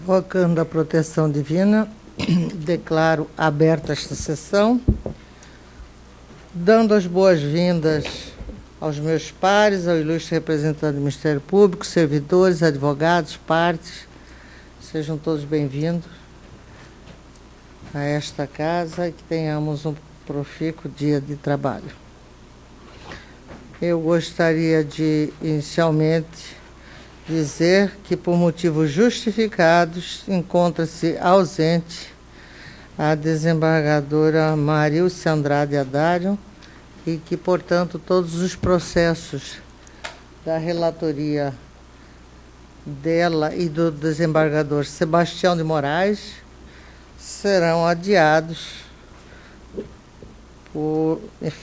Invocando a proteção divina, declaro aberta esta sessão, dando as boas-vindas aos meus pares, ao ilustre representante do Ministério Público, servidores, advogados, partes. Sejam todos bem-vindos a esta casa e que tenhamos um profícuo dia de trabalho. Eu gostaria de, inicialmente, dizer que, por motivos justificados, encontra-se ausente a desembargadora Marilce Andrade Adário e que, portanto, todos os processos da relatoria dela e do desembargador Sebastião de Moraes serão adiados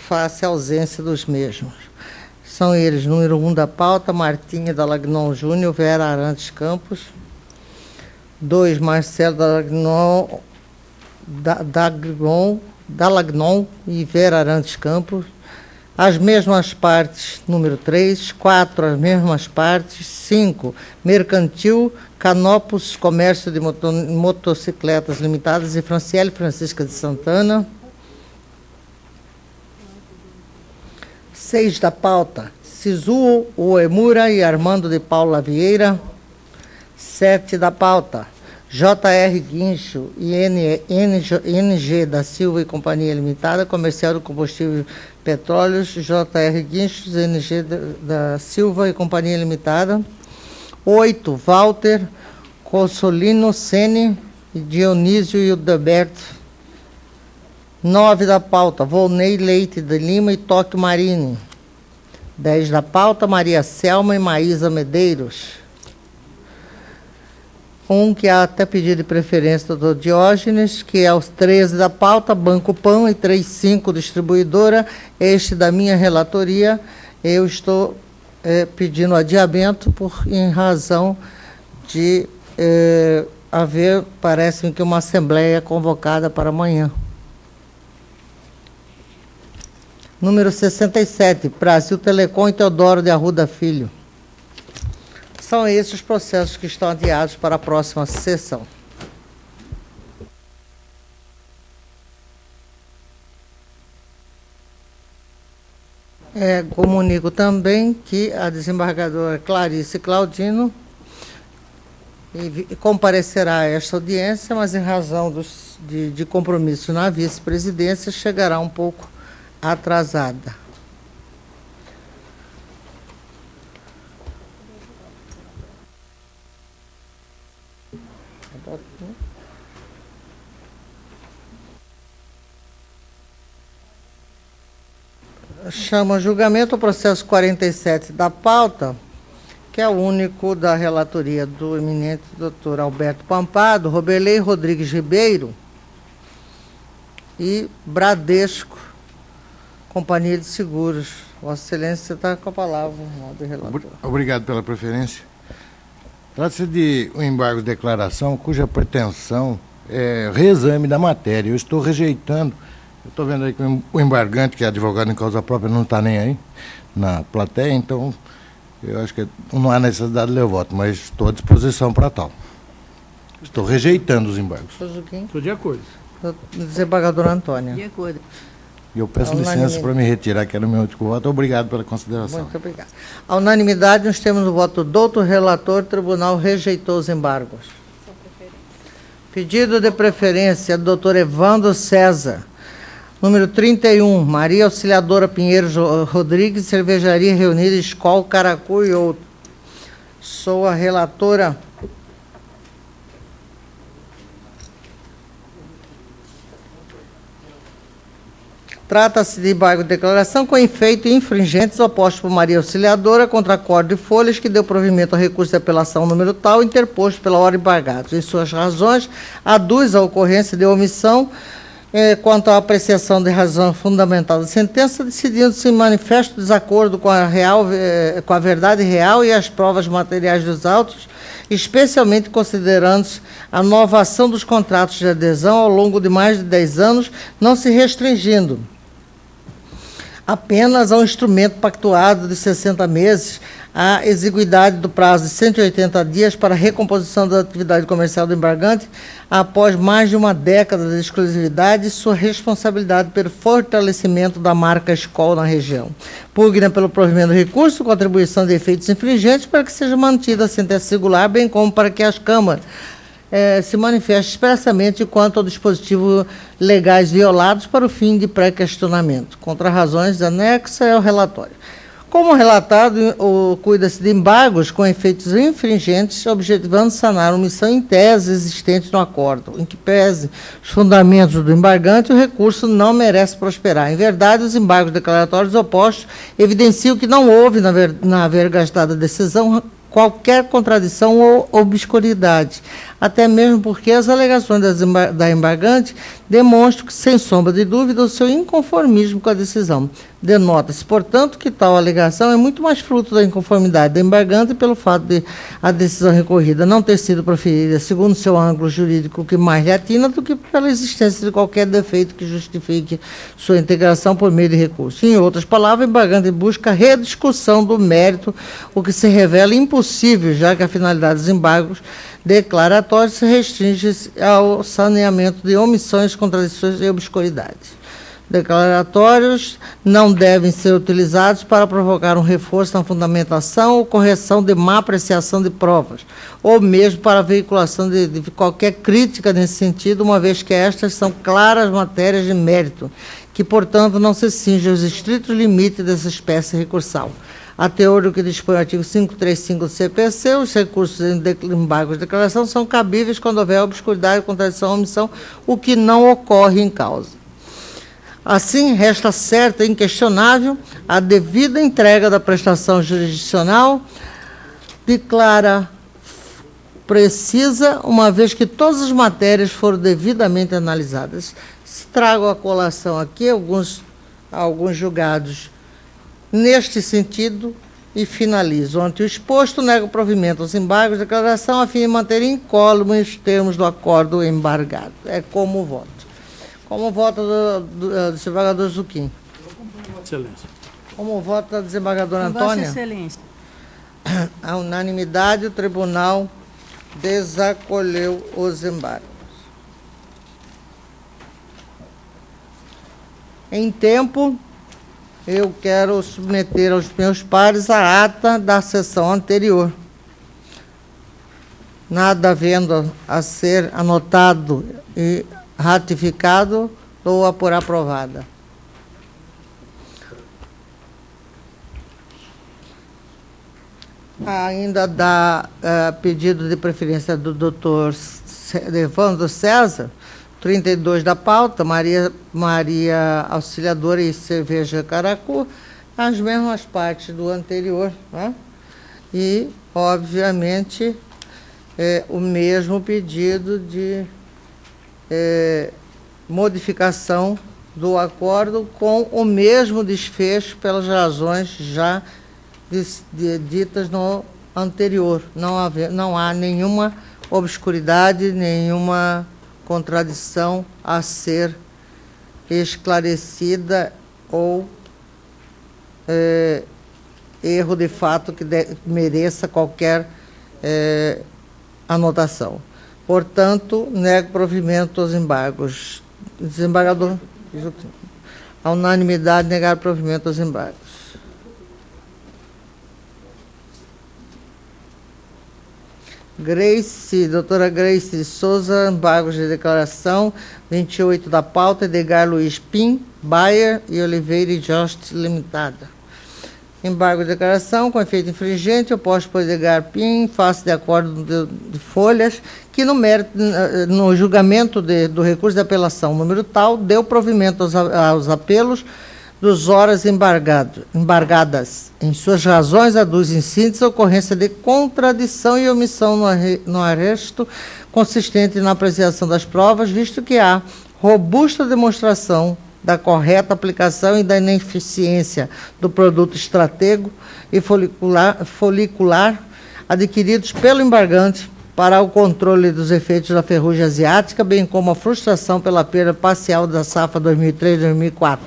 face à ausência dos mesmos. São eles, número 1 da pauta, Martinha Dalagnon Júnior, Vera Arantes Campos. 2, Marcelo Dalagnon e Vera Arantes Campos. As mesmas partes, número 3. 4, as mesmas partes. 5, Mercantil Canopus Comércio de Motocicletas Limitadas e Franciele Francisca de Santana. 6 da pauta, Sisu Uemura e Armando de Paula Vieira. 7 da pauta, J.R. Guincho e NG da Silva e Companhia Limitada, Comercial do Combustível Petróleos, J.R. Guincho e NG da Silva e Companhia Limitada. 8, Walter Consolino Sene e Dionísio Hildeberto. 9 da pauta, Volney Leite de Lima e Tóquio Marini. 10 da pauta, Maria Selma e Maísa Medeiros. 1, que há até pedido de preferência do Dr. Diógenes, que é os 13 da pauta, Banco Pão e 35, distribuidora. Este da minha relatoria, eu estou pedindo adiamento em razão de haver, parece-me que uma assembleia convocada para amanhã. Número 67, Brasil Telecom e Teodoro de Arruda Filho. São esses os processos que estão adiados para a próxima sessão. Comunico também que a desembargadora Clarice Claudino comparecerá a esta audiência, mas em razão de compromissos na vice-presidência, chegará um pouco atrasada. Chamo a julgamento o processo 47 da pauta, que é o único da relatoria do eminente doutor Alberto Pampado, Robelei Rodrigues Ribeiro e Bradesco, Companhia de Seguros. Vossa Excelência está com a palavra, do relator. Obrigado pela preferência. Trata-se de um embargo de declaração cuja pretensão é reexame da matéria. Eu estou rejeitando. Eu estou vendo aí que o embargante, que é advogado em causa própria, não está nem aí na plateia, então eu acho que não há necessidade de ler o voto, mas estou à disposição para tal. Estou rejeitando os embargos. Estou de acordo. Desembargadora Antônia. De acordo. E eu peço licença para me retirar, que era o meu último voto. Obrigado pela consideração. Muito obrigado. À unanimidade, nós temos o voto do doutor relator. O tribunal rejeitou os embargos. Pedido de preferência do doutor Evandro César. Número 31, Maria Auxiliadora Pinheiro Rodrigues, Cervejaria Reunida, Escola Caracu e outro. Sou a relatora. Trata-se de embargo de declaração com efeito infringentes oposto por Maria Auxiliadora contra acordo de folhas que deu provimento ao recurso de apelação número tal, interposto pela hora embargada. Em suas razões, aduz a ocorrência de omissão quanto à apreciação de razão fundamental da sentença, decidindo-se em manifesto desacordo com a verdade real e as provas materiais dos autos, especialmente considerando-se a novação dos contratos de adesão ao longo de mais de 10 anos, não se restringindo apenas a um instrumento pactuado de 60 meses, a exiguidade do prazo de 180 dias para a recomposição da atividade comercial do embargante após mais de uma década de exclusividade e sua responsabilidade pelo fortalecimento da marca Skol na região. Pugna pelo provimento do recurso com atribuição de efeitos infringentes para que seja mantida a sentença singular, bem como para que as câmaras se manifestem expressamente quanto ao dispositivo legais violados para o fim de pré-questionamento. Contra razões anexas ao relatório. Como relatado, cuida-se de embargos com efeitos infringentes, objetivando sanar uma omissão em tese existente no acordo, em que pese os fundamentos do embargante, o recurso não merece prosperar. Em verdade, os embargos declaratórios opostos evidenciam que não houve, na vergastada decisão, qualquer contradição ou obscuridade, até mesmo porque as alegações da embargante demonstram que, sem sombra de dúvida, o seu inconformismo com a decisão. Denota-se, portanto, que tal alegação é muito mais fruto da inconformidade da embargante pelo fato de a decisão recorrida não ter sido proferida segundo seu ângulo jurídico que mais lhe atina do que pela existência de qualquer defeito que justifique sua integração por meio de recurso. Em outras palavras, o embargante busca a rediscussão do mérito, o que se revela impossível, já que a finalidade dos embargos declaratórios se restringe ao saneamento de omissões, contradições e obscuridades. Declaratórios não devem ser utilizados para provocar um reforço na fundamentação ou correção de má apreciação de provas, ou mesmo para a veiculação de qualquer crítica nesse sentido, uma vez que estas são claras matérias de mérito, que, portanto, não se cingem aos estritos limites dessa espécie recursal. A teor do que dispõe o artigo 535 do CPC, os recursos em embargos de declaração são cabíveis quando houver obscuridade, contradição ou omissão, o que não ocorre em causa. Assim, resta certa e inquestionável a devida entrega da prestação jurisdicional, declara precisa, uma vez que todas as matérias foram devidamente analisadas. Trago à colação aqui alguns julgados neste sentido e finalizo. Ante o exposto, nego provimento aos embargos de declaração a fim de manter incólume os termos do acordo embargado. É como voto. Como voto do desembargador Zuquim. Excelência. Como voto da desembargadora Antônia. Vossa Excelência. A unanimidade, o tribunal desacolheu os embargos. Em tempo, eu quero submeter aos meus pares a ata da sessão anterior. Nada havendo a ser anotado e ratificado, ou por aprovada. Ainda dá pedido de preferência do doutor Evandro César, 32 da pauta, Maria Auxiliadora e Cerveja Caracu, as mesmas partes do anterior, né? E, obviamente, o mesmo pedido de modificação do acordo com o mesmo desfecho pelas razões já ditas no anterior. Não há nenhuma obscuridade, nenhuma contradição a ser esclarecida ou erro de fato que mereça qualquer anotação. Portanto, nego provimento aos embargos. Desembargador, a unanimidade negar provimento aos embargos. Doutora Grace de Souza, embargos de declaração, 28 da pauta, Edgar Luiz Pim, Bayer e Oliveira e Just Limitada. Embargo de declaração com efeito infringente, oposto por Edgar Pim, face de acordo de folhas, que no julgamento do recurso de apelação número tal, deu provimento aos apelos dos horas embargadas. Em suas razões, aduz em síntese a ocorrência de contradição e omissão no arresto consistente na apreciação das provas, visto que há robusta demonstração da correta aplicação e da ineficiência do produto estratego e folicular adquiridos pelo embargante para o controle dos efeitos da ferrugem asiática, bem como a frustração pela perda parcial da safra 2003-2004.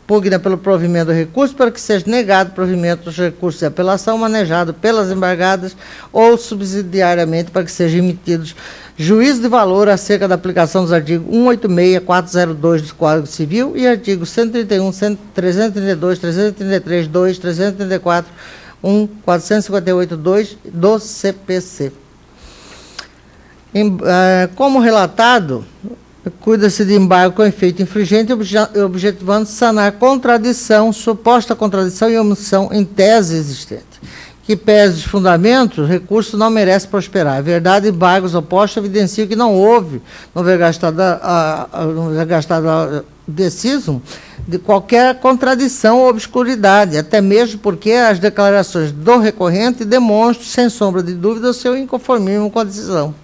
pugna pelo provimento do recurso para que seja negado o provimento dos recursos de apelação manejado pelas embargadas ou subsidiariamente para que sejam emitidos juízo de valor acerca da aplicação dos artigos 186, 402 do Código Civil e artigos 131, 332, 333, 2, 334, 1, 458, 2 do CPC. Como relatado, cuida-se de embargo com efeito infringente, objetivando sanar contradição, suposta contradição e omissão em tese existente. Que pese os fundamentos, o recurso não merece prosperar. A verdade, embargos opostos evidenciam que não houve, no vergastado decisum, de qualquer contradição ou obscuridade, até mesmo porque as declarações do recorrente demonstram, sem sombra de dúvida, o seu inconformismo com a decisão.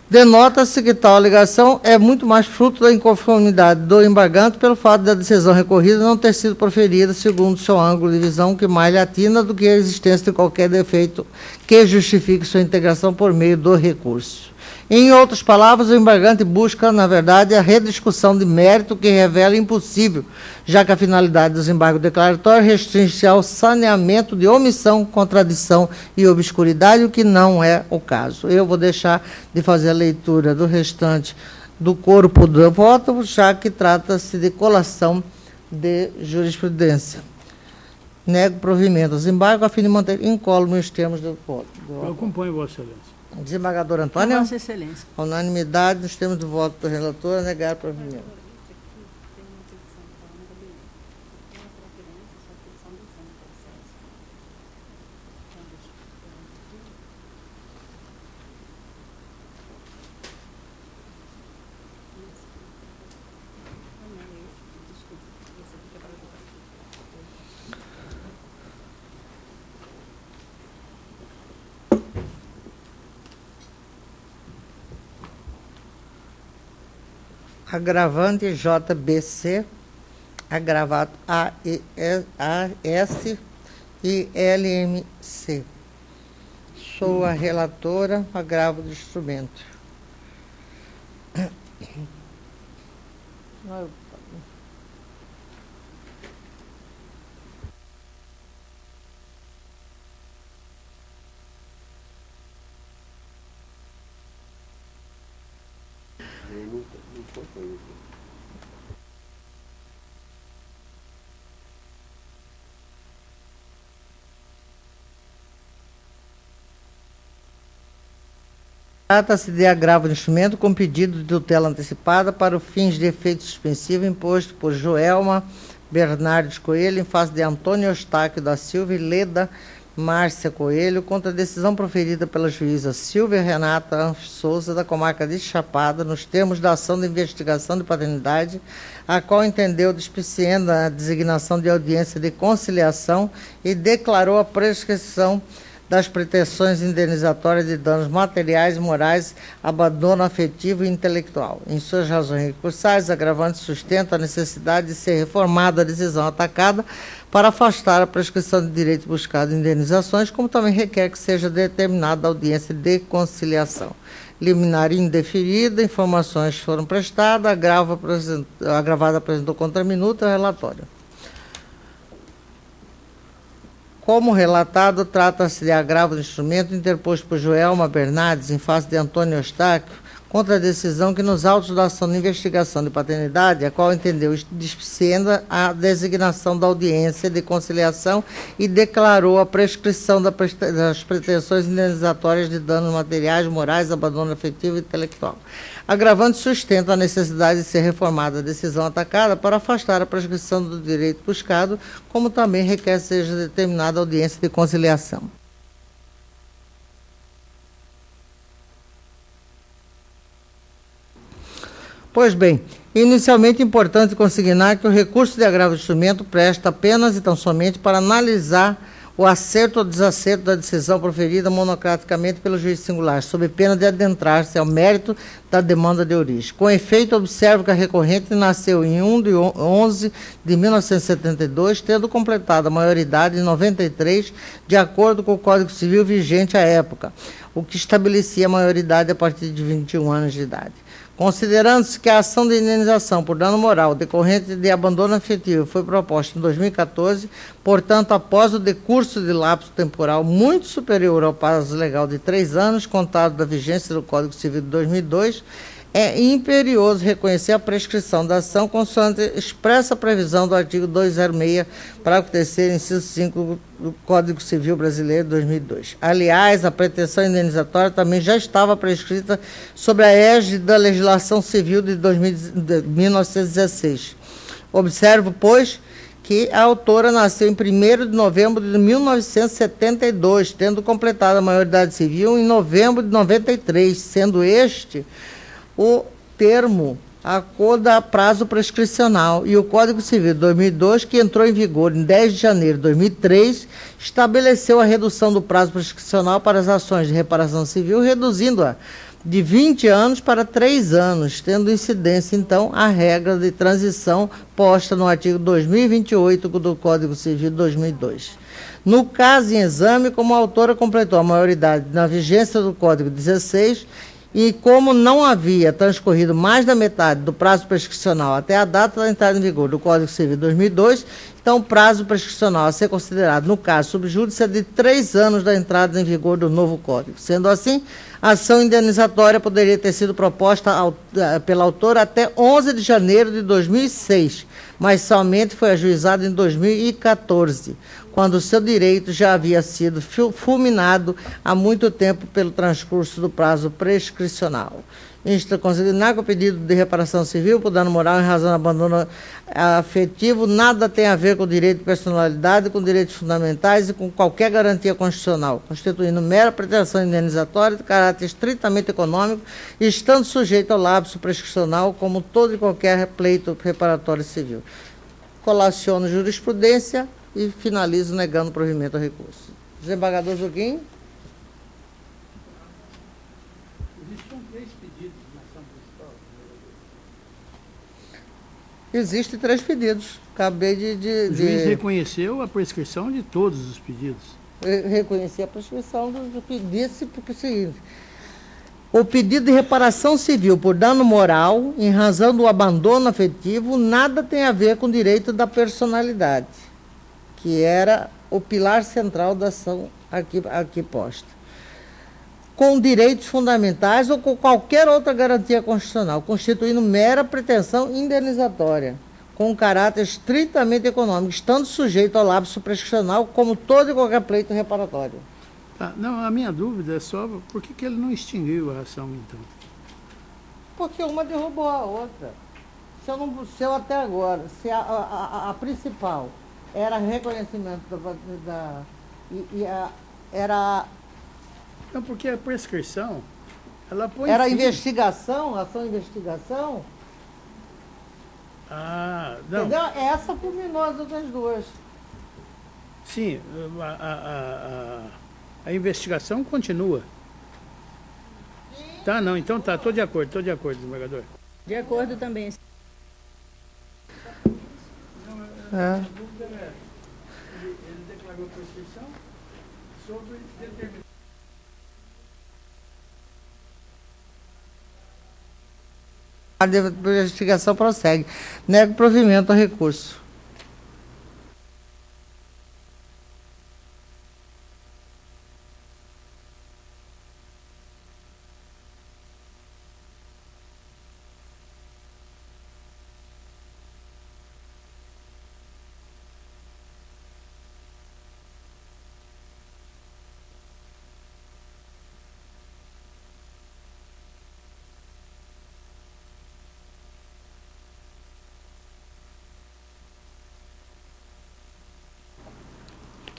Denota-se que tal alegação é muito mais fruto da inconformidade do embargante pelo fato da decisão recorrida não ter sido proferida segundo seu ângulo de visão que mais lhe atina do que a existência de qualquer defeito que justifique sua integração por meio do recurso. Em outras palavras, o embargante busca, na verdade, a rediscussão de mérito que revela impossível, já que a finalidade dos embargos declaratórios restringe-se ao saneamento de omissão, contradição e obscuridade, o que não é o caso. Eu vou deixar de fazer a leitura do restante do corpo do voto, já que trata-se de colação de jurisprudência. Nego provimento aos embargos a fim de manter incólume os termos do voto. Eu acompanho, Vossa Excelência. Desembargador Antônio. Vossa Excelência. Unanimidade nos termos do voto do relator a negar provimento. Agravante JBC, agravado AS e LMC. Sou a relatora, agravo do instrumento. Trata-se de agravo de instrumento com pedido de tutela antecipada para os fins de efeito suspensivo imposto por Joelma Bernardes Coelho em face de Antônio Eustáquio da Silva e Leda Márcia Coelho contra a decisão proferida pela juíza Silvia Renata Anf Souza da comarca de Chapada nos termos da ação de investigação de paternidade, a qual entendeu despiciando a designação de audiência de conciliação e declarou a prescrição das pretensões indenizatórias de danos materiais e morais, abandono afetivo e intelectual. Em suas razões recursais, agravante sustenta a necessidade de ser reformada a decisão atacada para afastar a prescrição de direito buscado em indenizações, como também requer que seja determinada a audiência de conciliação. Liminar indeferida, informações foram prestadas, agravado apresentou contra a minuta o relatório. Como relatado, trata-se de agravo do instrumento interposto por Joelma Bernardes em face de Antônio Eustáquio contra a decisão que nos autos da ação de investigação de paternidade, a qual entendeu despicienda a designação da audiência de conciliação e declarou a prescrição das pretensões indenizatórias de danos materiais, morais, abandono afetivo e intelectual. Agravante sustenta a necessidade de ser reformada a decisão atacada para afastar a prescrição do direito buscado, como também requer seja determinada a audiência de conciliação. Pois bem, inicialmente é importante consignar que o recurso de agravo de instrumento presta apenas e tão somente para analisar o acerto ou desacerto da decisão proferida monocraticamente pelo juiz singular, sob pena de adentrar-se ao mérito da demanda de origem. Com efeito, observo que a recorrente nasceu em 1 de 11 de 1972, tendo completado a maioridade em 93, de acordo com o Código Civil vigente à época, o que estabelecia a maioridade a partir de 21 anos de idade. Considerando-se que a ação de indenização por dano moral decorrente de abandono afetivo foi proposta em 2014, portanto, após o decurso de lapso temporal muito superior ao prazo legal de 3 anos, contado da vigência do Código Civil de 2002, é imperioso reconhecer a prescrição da ação consoante expressa previsão do artigo 206, parágrafo 3º, inciso 5 do Código Civil Brasileiro de 2002. Aliás, a pretensão indenizatória também já estava prescrita sob a égide da legislação civil de 1916. Observo, pois, que a autora nasceu em 1º de novembro de 1972, tendo completado a maioridade civil em novembro de 93, sendo este o termo a cor da prazo prescricional, e o Código Civil de 2002, que entrou em vigor em 10 de janeiro de 2003, estabeleceu a redução do prazo prescricional para as ações de reparação civil, reduzindo-a de 20 anos para 3 anos, tendo incidência, então, a regra de transição posta no artigo 2028 do Código Civil de 2002. No caso em exame, como a autora completou a maioridade na vigência do Código 16, e como não havia transcorrido mais da metade do prazo prescricional até a data da entrada em vigor do Código Civil de 2002, então o prazo prescricional a ser considerado, no caso subjúdice, é de 3 anos da entrada em vigor do novo Código. Sendo assim, a ação indenizatória poderia ter sido proposta pela autora até 11 de janeiro de 2006, mas somente foi ajuizada em 2014, quando o seu direito já havia sido fulminado há muito tempo pelo transcurso do prazo prescricional. Insta consignar que o pedido de reparação civil por dano moral em razão do abandono afetivo nada tem a ver com o direito de personalidade, com direitos fundamentais e com qualquer garantia constitucional, constituindo mera pretensão indenizatória de caráter estritamente econômico e estando sujeito ao lapso prescricional como todo e qualquer pleito reparatório civil. Colaciono jurisprudência e finalizo negando o provimento ao recurso. Desembargador Joaquim. Existem 3 pedidos na ação principal. Existem 3 pedidos. Acabei O juiz reconheceu a prescrição de todos os pedidos. Reconheci a prescrição do pedido, porque é o seguinte: o pedido de reparação civil por dano moral, em razão do abandono afetivo, nada tem a ver com o direito da personalidade, que era o pilar central da ação aqui posta, com direitos fundamentais ou com qualquer outra garantia constitucional, constituindo mera pretensão indenizatória, com caráter estritamente econômico, estando sujeito ao lapso prescricional, como todo e qualquer pleito reparatório. Tá, não, a minha dúvida é só por que ele não extinguiu a ação, então? Porque uma derrubou a outra. Se eu até agora, se a principal era reconhecimento era... Não, porque a prescrição, ela põe... Era fim. investigação, ação de investigação. Ah, não. Entendeu? Essa culminou as outras duas. Sim, a investigação continua. Tá, não, então tá, estou de acordo, desembargador. De acordo também. A dúvida é, ele declarou prescrição sobre determinação. A investigação prossegue. Nego provimento ao recurso.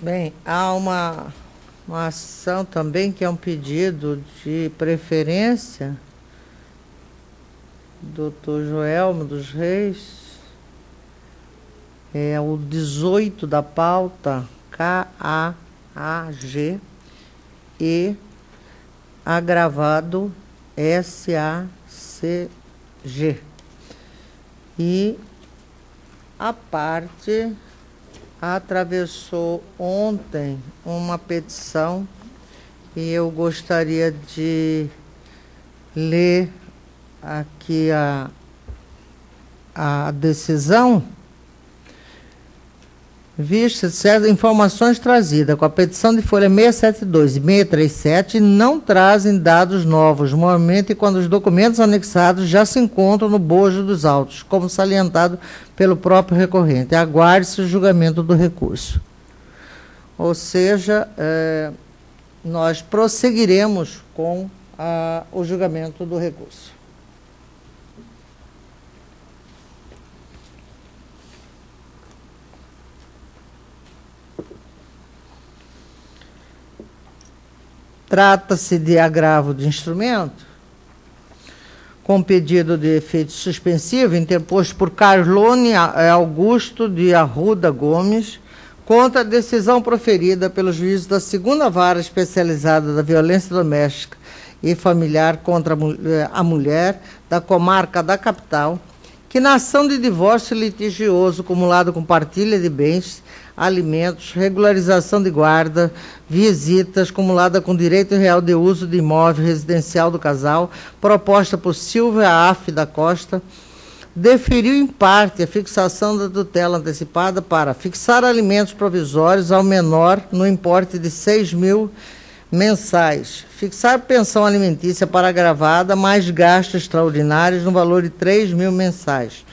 Bem, há uma ação também que é um pedido de preferência do Dr. Joelmo dos Reis, é o 18 da pauta, KAAG, e agravado SACG. E a parte atravessou ontem uma petição e eu gostaria de ler aqui a decisão, vista certas informações trazidas com a petição de folha 672 e 637 não trazem dados novos, normalmente quando os documentos anexados já se encontram no bojo dos autos, como salientado pelo próprio recorrente. Aguarde-se o julgamento do recurso. Ou seja, nós prosseguiremos com o julgamento do recurso. Trata-se de agravo de instrumento, com pedido de efeito suspensivo, interposto por Carlone Augusto de Arruda Gomes, contra a decisão proferida pelo juiz da 2ª Vara Especializada da Violência Doméstica e Familiar contra a Mulher, da Comarca da Capital, que na ação de divórcio litigioso acumulado com partilha de bens, alimentos, regularização de guarda, visitas, acumulada com direito real de uso de imóvel residencial do casal, proposta por Silvia Af da Costa, deferiu em parte a fixação da tutela antecipada para fixar alimentos provisórios ao menor no importe de 6.000 mensais, fixar pensão alimentícia para agravada mais gastos extraordinários no valor de 3.000 mensais,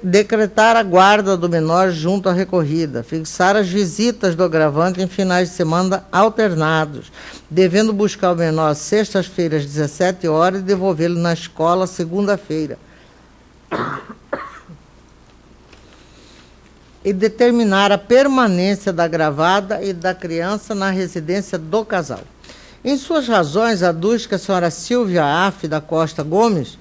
decretar a guarda do menor junto à recorrida, fixar as visitas do agravante em finais de semana alternados, devendo buscar o menor às sextas-feiras às 17 horas e devolvê-lo na escola segunda-feira. E determinar a permanência da agravada e da criança na residência do casal. Em suas razões, aduz que a senhora Silvia Af da Costa Gomes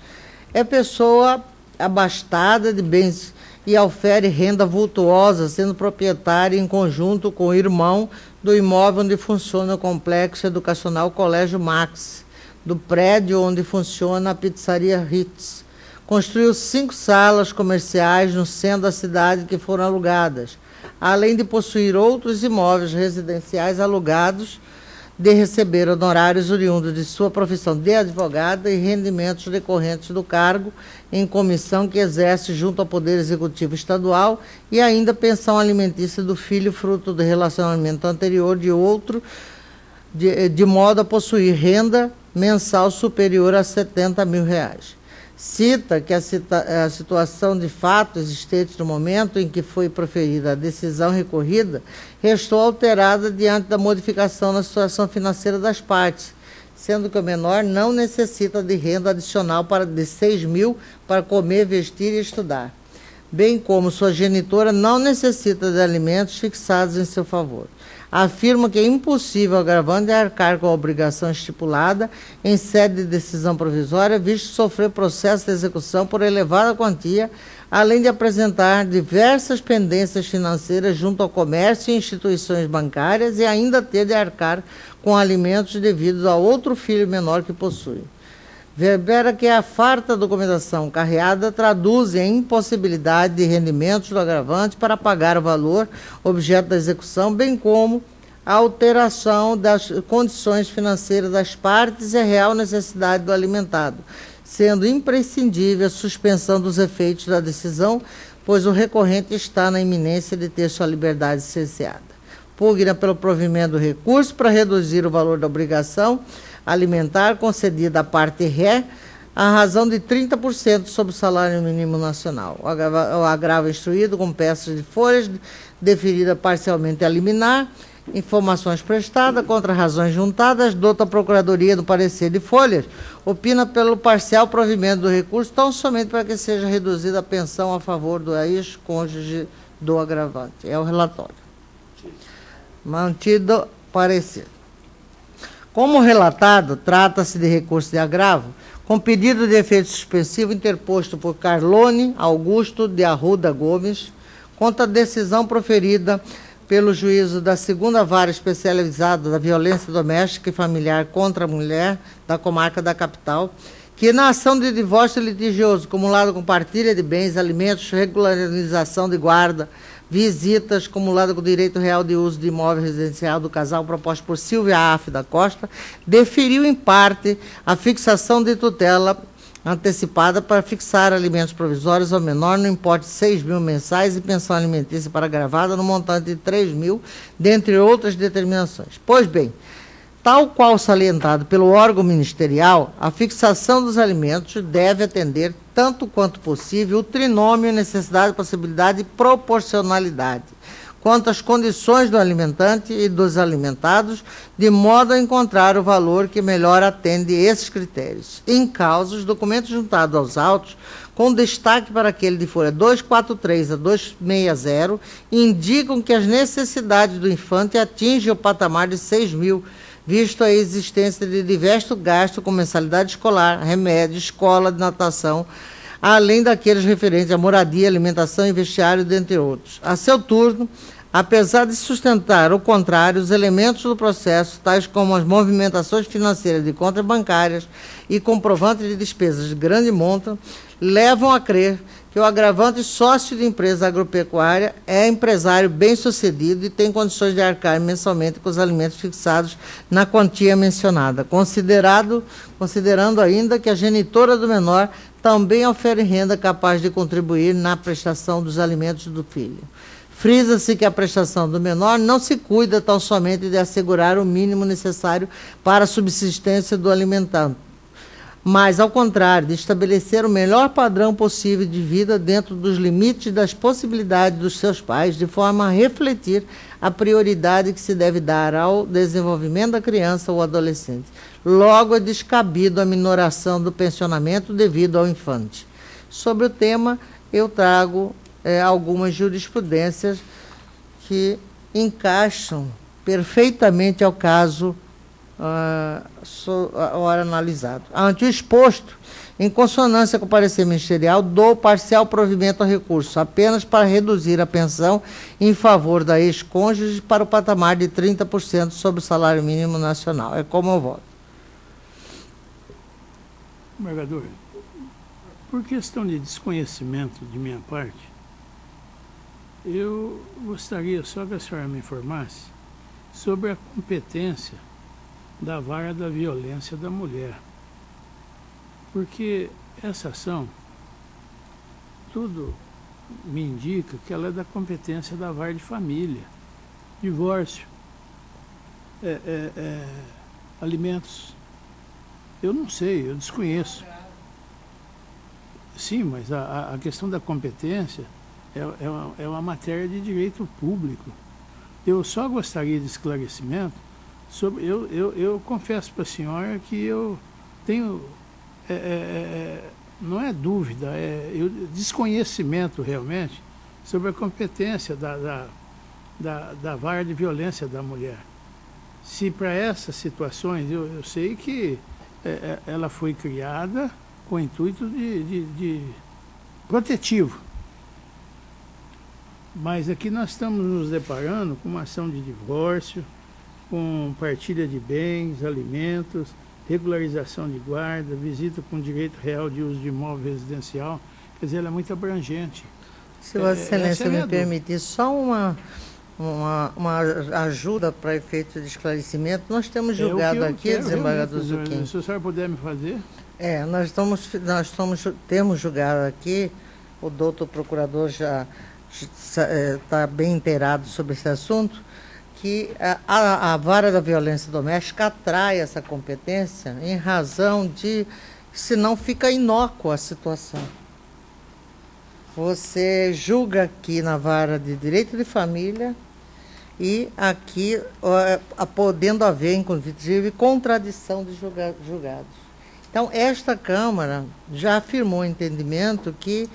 é pessoa abastada de bens e aufere renda vultuosa, sendo proprietária em conjunto com o irmão do imóvel onde funciona o Complexo Educacional Colégio Max, do prédio onde funciona a pizzaria Ritz. Construiu 5 salas comerciais no centro da cidade que foram alugadas, além de possuir outros imóveis residenciais alugados, de receber honorários oriundos de sua profissão de advogada e rendimentos decorrentes do cargo em comissão que exerce junto ao Poder Executivo Estadual e ainda pensão alimentícia do filho, fruto do relacionamento anterior de outro, de modo a possuir renda mensal superior a R$70 mil. Cita que a situação de fato existente no momento em que foi proferida a decisão recorrida restou alterada diante da modificação na situação financeira das partes, sendo que o menor não necessita de renda adicional de 6 mil para comer, vestir e estudar, bem como sua genitora não necessita de alimentos fixados em seu favor. Afirma que é impossível o agravante arcar com a obrigação estipulada em sede de decisão provisória, visto sofrer processo de execução por elevada quantia, além de apresentar diversas pendências financeiras junto ao comércio e instituições bancárias e ainda ter de arcar com alimentos devidos a outro filho menor que possui. Verbera que a farta documentação carreada traduz em impossibilidade de rendimentos do agravante para pagar o valor objeto da execução, bem como a alteração das condições financeiras das partes e a real necessidade do alimentado, sendo imprescindível a suspensão dos efeitos da decisão, pois o recorrente está na iminência de ter sua liberdade cerceada. Pugna pelo provimento do recurso para reduzir o valor da obrigação alimentar concedida à parte ré, à razão de 30% sobre o salário mínimo nacional. O agravo instruído com peças de folhas, deferida parcialmente a liminar, informações prestadas contra razões juntadas, dota a Procuradoria do parecer de folhas, opina pelo parcial provimento do recurso, tão somente para que seja reduzida a pensão a favor do ex-cônjuge do agravante. É o relatório. Mantido parecer. Como relatado, trata-se de recurso de agravo, com pedido de efeito suspensivo interposto por Carlone Augusto de Arruda Gomes, contra a decisão proferida pelo juízo da 2ª Vara Especializada da Violência Doméstica e Familiar contra a Mulher, da Comarca da Capital, que na ação de divórcio litigioso, acumulado com partilha de bens, alimentos, regularização de guarda, visitas, acumulada com direito real de uso de imóvel residencial do casal, proposto por Silvia Af da Costa, deferiu em parte a fixação de tutela antecipada para fixar alimentos provisórios ao menor no importe de 6 mil mensais e pensão alimentícia para agravada no montante de 3 mil, dentre outras determinações. Pois bem, tal qual salientado pelo órgão ministerial, a fixação dos alimentos deve atender, tanto quanto possível, o trinômio necessidade, possibilidade e proporcionalidade, quanto às condições do alimentante e dos alimentados, de modo a encontrar o valor que melhor atende esses critérios. Em causa, os documentos juntados aos autos, com destaque para aquele de folha 243 a 260, indicam que as necessidades do infante atingem o patamar de 6 mil, visto a existência de diversos gastos com mensalidade escolar, remédio, escola de natação, além daqueles referentes à moradia, alimentação e vestiário, dentre outros. A seu turno, apesar de sustentar o contrário, os elementos do processo, tais como as movimentações financeiras de contas bancárias e comprovantes de despesas de grande monta, levam a crer que o agravante sócio de empresa agropecuária é empresário bem-sucedido e tem condições de arcar mensalmente com os alimentos fixados na quantia mencionada, considerando ainda que a genitora do menor também ofere renda capaz de contribuir na prestação dos alimentos do filho. Frisa-se que a prestação do menor não se cuida tão somente de assegurar o mínimo necessário para a subsistência do alimentante, mas, ao contrário, de estabelecer o melhor padrão possível de vida dentro dos limites das possibilidades dos seus pais, de forma a refletir a prioridade que se deve dar ao desenvolvimento da criança ou adolescente. Logo, é descabido a minoração do pensionamento devido ao infante. Sobre o tema, eu trago algumas jurisprudências que encaixam perfeitamente ao caso ora analisado. Ante o exposto, em consonância com o parecer ministerial, dou parcial provimento ao recurso, apenas para reduzir a pensão em favor da ex-cônjuge para o patamar de 30% sobre o salário mínimo nacional. É como eu voto. Embargador, por questão de desconhecimento de minha parte, eu gostaria só que a senhora me informasse sobre a competência da vara da violência da mulher. Porque essa ação, tudo me indica que ela é da competência da vara de família, divórcio, alimentos. Eu não sei, eu desconheço. Sim, mas a questão da competência é uma matéria de direito público. Eu só gostaria de esclarecimento sobre... Eu confesso para a senhora que eu tenho... não é dúvida, desconhecimento realmente sobre a competência da vara de violência da mulher. Se para essas situações, eu sei que ela foi criada com o intuito de protetivo. Mas aqui nós estamos nos deparando com uma ação de divórcio, com partilha de bens, alimentos, regularização de guarda, visita com direito real de uso de imóvel residencial. Quer dizer, ela é muito abrangente. Se Vossa Excelência me permitir, só uma ajuda para efeito de esclarecimento. Nós temos julgado aqui, desembargador Zucchini. Se o senhor puder me fazer. Temos julgado aqui, o doutor procurador já está bem inteirado sobre esse assunto, que a vara da violência doméstica atrai essa competência em razão de, senão fica inócua a situação. Você julga aqui na vara de direito de família e aqui podendo haver, inclusive, contradição de julgados. Então, esta Câmara já afirmou o entendimento que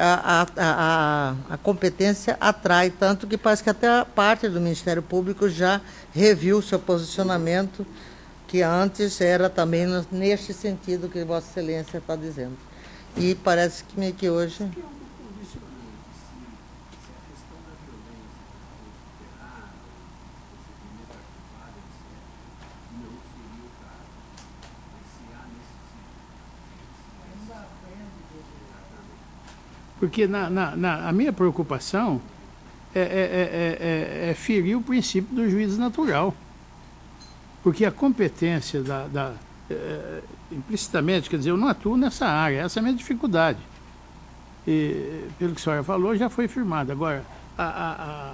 a competência atrai, tanto que parece que até a parte do Ministério Público já reviu seu posicionamento, que antes era também neste sentido que Vossa Excelência está dizendo. E parece que hoje... Porque a minha preocupação é ferir o princípio do juízo natural. Porque a competência implicitamente, quer dizer, eu não atuo nessa área, essa é a minha dificuldade. E, pelo que a senhora falou, já foi firmado. Agora, a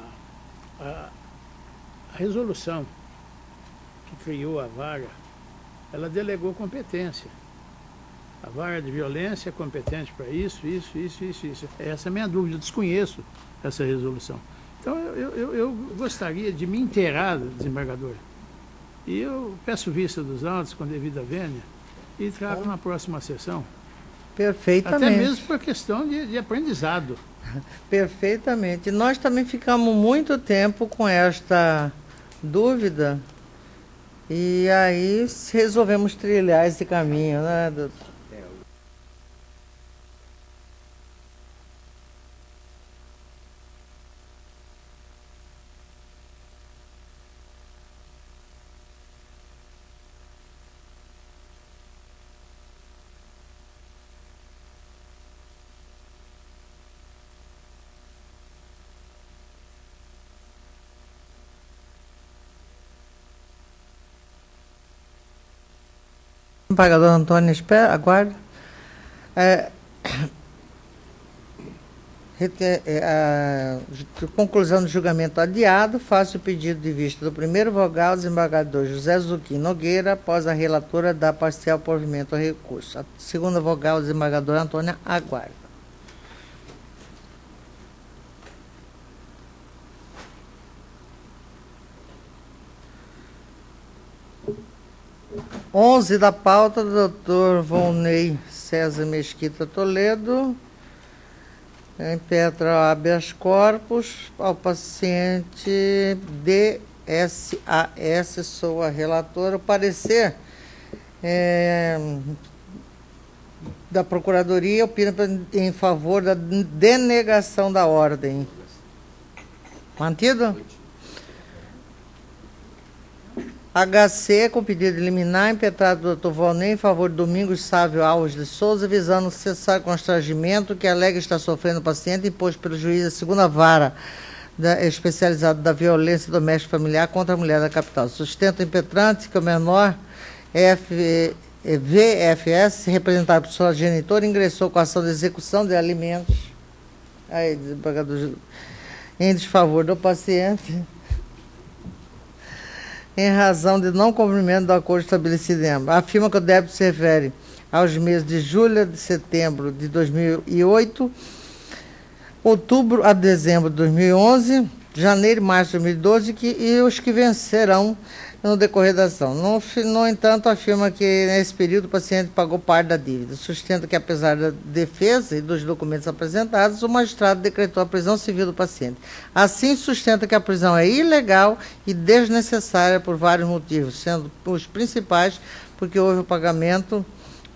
resolução que criou a vara, ela delegou competência. A vara de violência é competente para isso. Essa é a minha dúvida, eu desconheço essa resolução. Então, eu gostaria de me inteirar, desembargador, e eu peço vista dos autos com devida vênia e trago na próxima sessão. Perfeitamente. Até mesmo por questão de aprendizado. Perfeitamente. Nós também ficamos muito tempo com esta dúvida e aí resolvemos trilhar esse caminho, né, doutor? Desembargador Antônio, espera, aguarde. Conclusão do julgamento adiado, faço o pedido de vista do primeiro vogal, desembargador José Zuquim Nogueira, após a relatora dar parcial provimento ao recurso. A segunda vogal, desembargador Antônio, aguarda. Onze da pauta do doutor Volney César Mesquita Toledo, impetra habeas corpus ao paciente DSAS, sou a relatora. O parecer da Procuradoria opina em favor da denegação da ordem. Mantido? HC, com pedido de liminar, impetrado do Dr. Volney em favor de Domingos Sávio Alves de Souza, visando cessar constrangimento que alega estar sofrendo o paciente, imposto pelo juiz da segunda vara especializada da violência doméstica familiar contra a mulher da capital. Sustenta o impetrante que o menor VFS, representado por sua genitora, ingressou com a ação de execução de alimentos em desfavor do paciente, em razão de não cumprimento do acordo estabelecido em âmbito. Afirma que o débito se refere aos meses de julho a setembro de 2008, outubro a dezembro de 2011, janeiro e março de 2012 e os que vencerão no decorrer da ação. No entanto, afirma que nesse período o paciente pagou parte da dívida. Sustenta que, apesar da defesa e dos documentos apresentados, o magistrado decretou a prisão civil do paciente. Assim, sustenta que a prisão é ilegal e desnecessária por vários motivos, sendo os principais porque houve o pagamento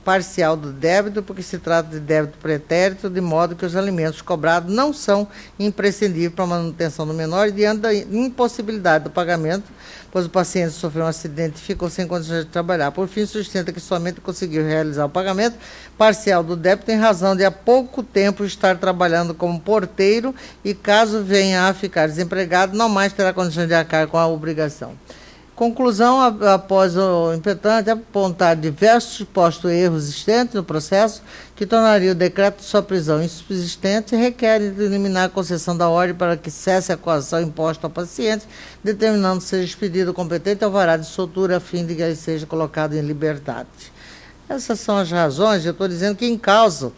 parcial do débito, porque se trata de débito pretérito, de modo que os alimentos cobrados não são imprescindíveis para a manutenção do menor e diante da impossibilidade do pagamento, pois o paciente sofreu um acidente e ficou sem condições de trabalhar. Por fim, sustenta que somente conseguiu realizar o pagamento parcial do débito em razão de há pouco tempo estar trabalhando como porteiro e, caso venha a ficar desempregado, não mais terá condições de arcar com a obrigação. Conclusão, após o impetrante apontar diversos supostos erros existentes no processo, que tornaria o decreto de sua prisão insubsistente, requer eliminar a concessão da ordem para que cesse a coação imposta ao paciente, determinando seja expedido o competente alvará de soltura a fim de que ele seja colocado em liberdade. Essas são as razões. Eu estou dizendo que em causa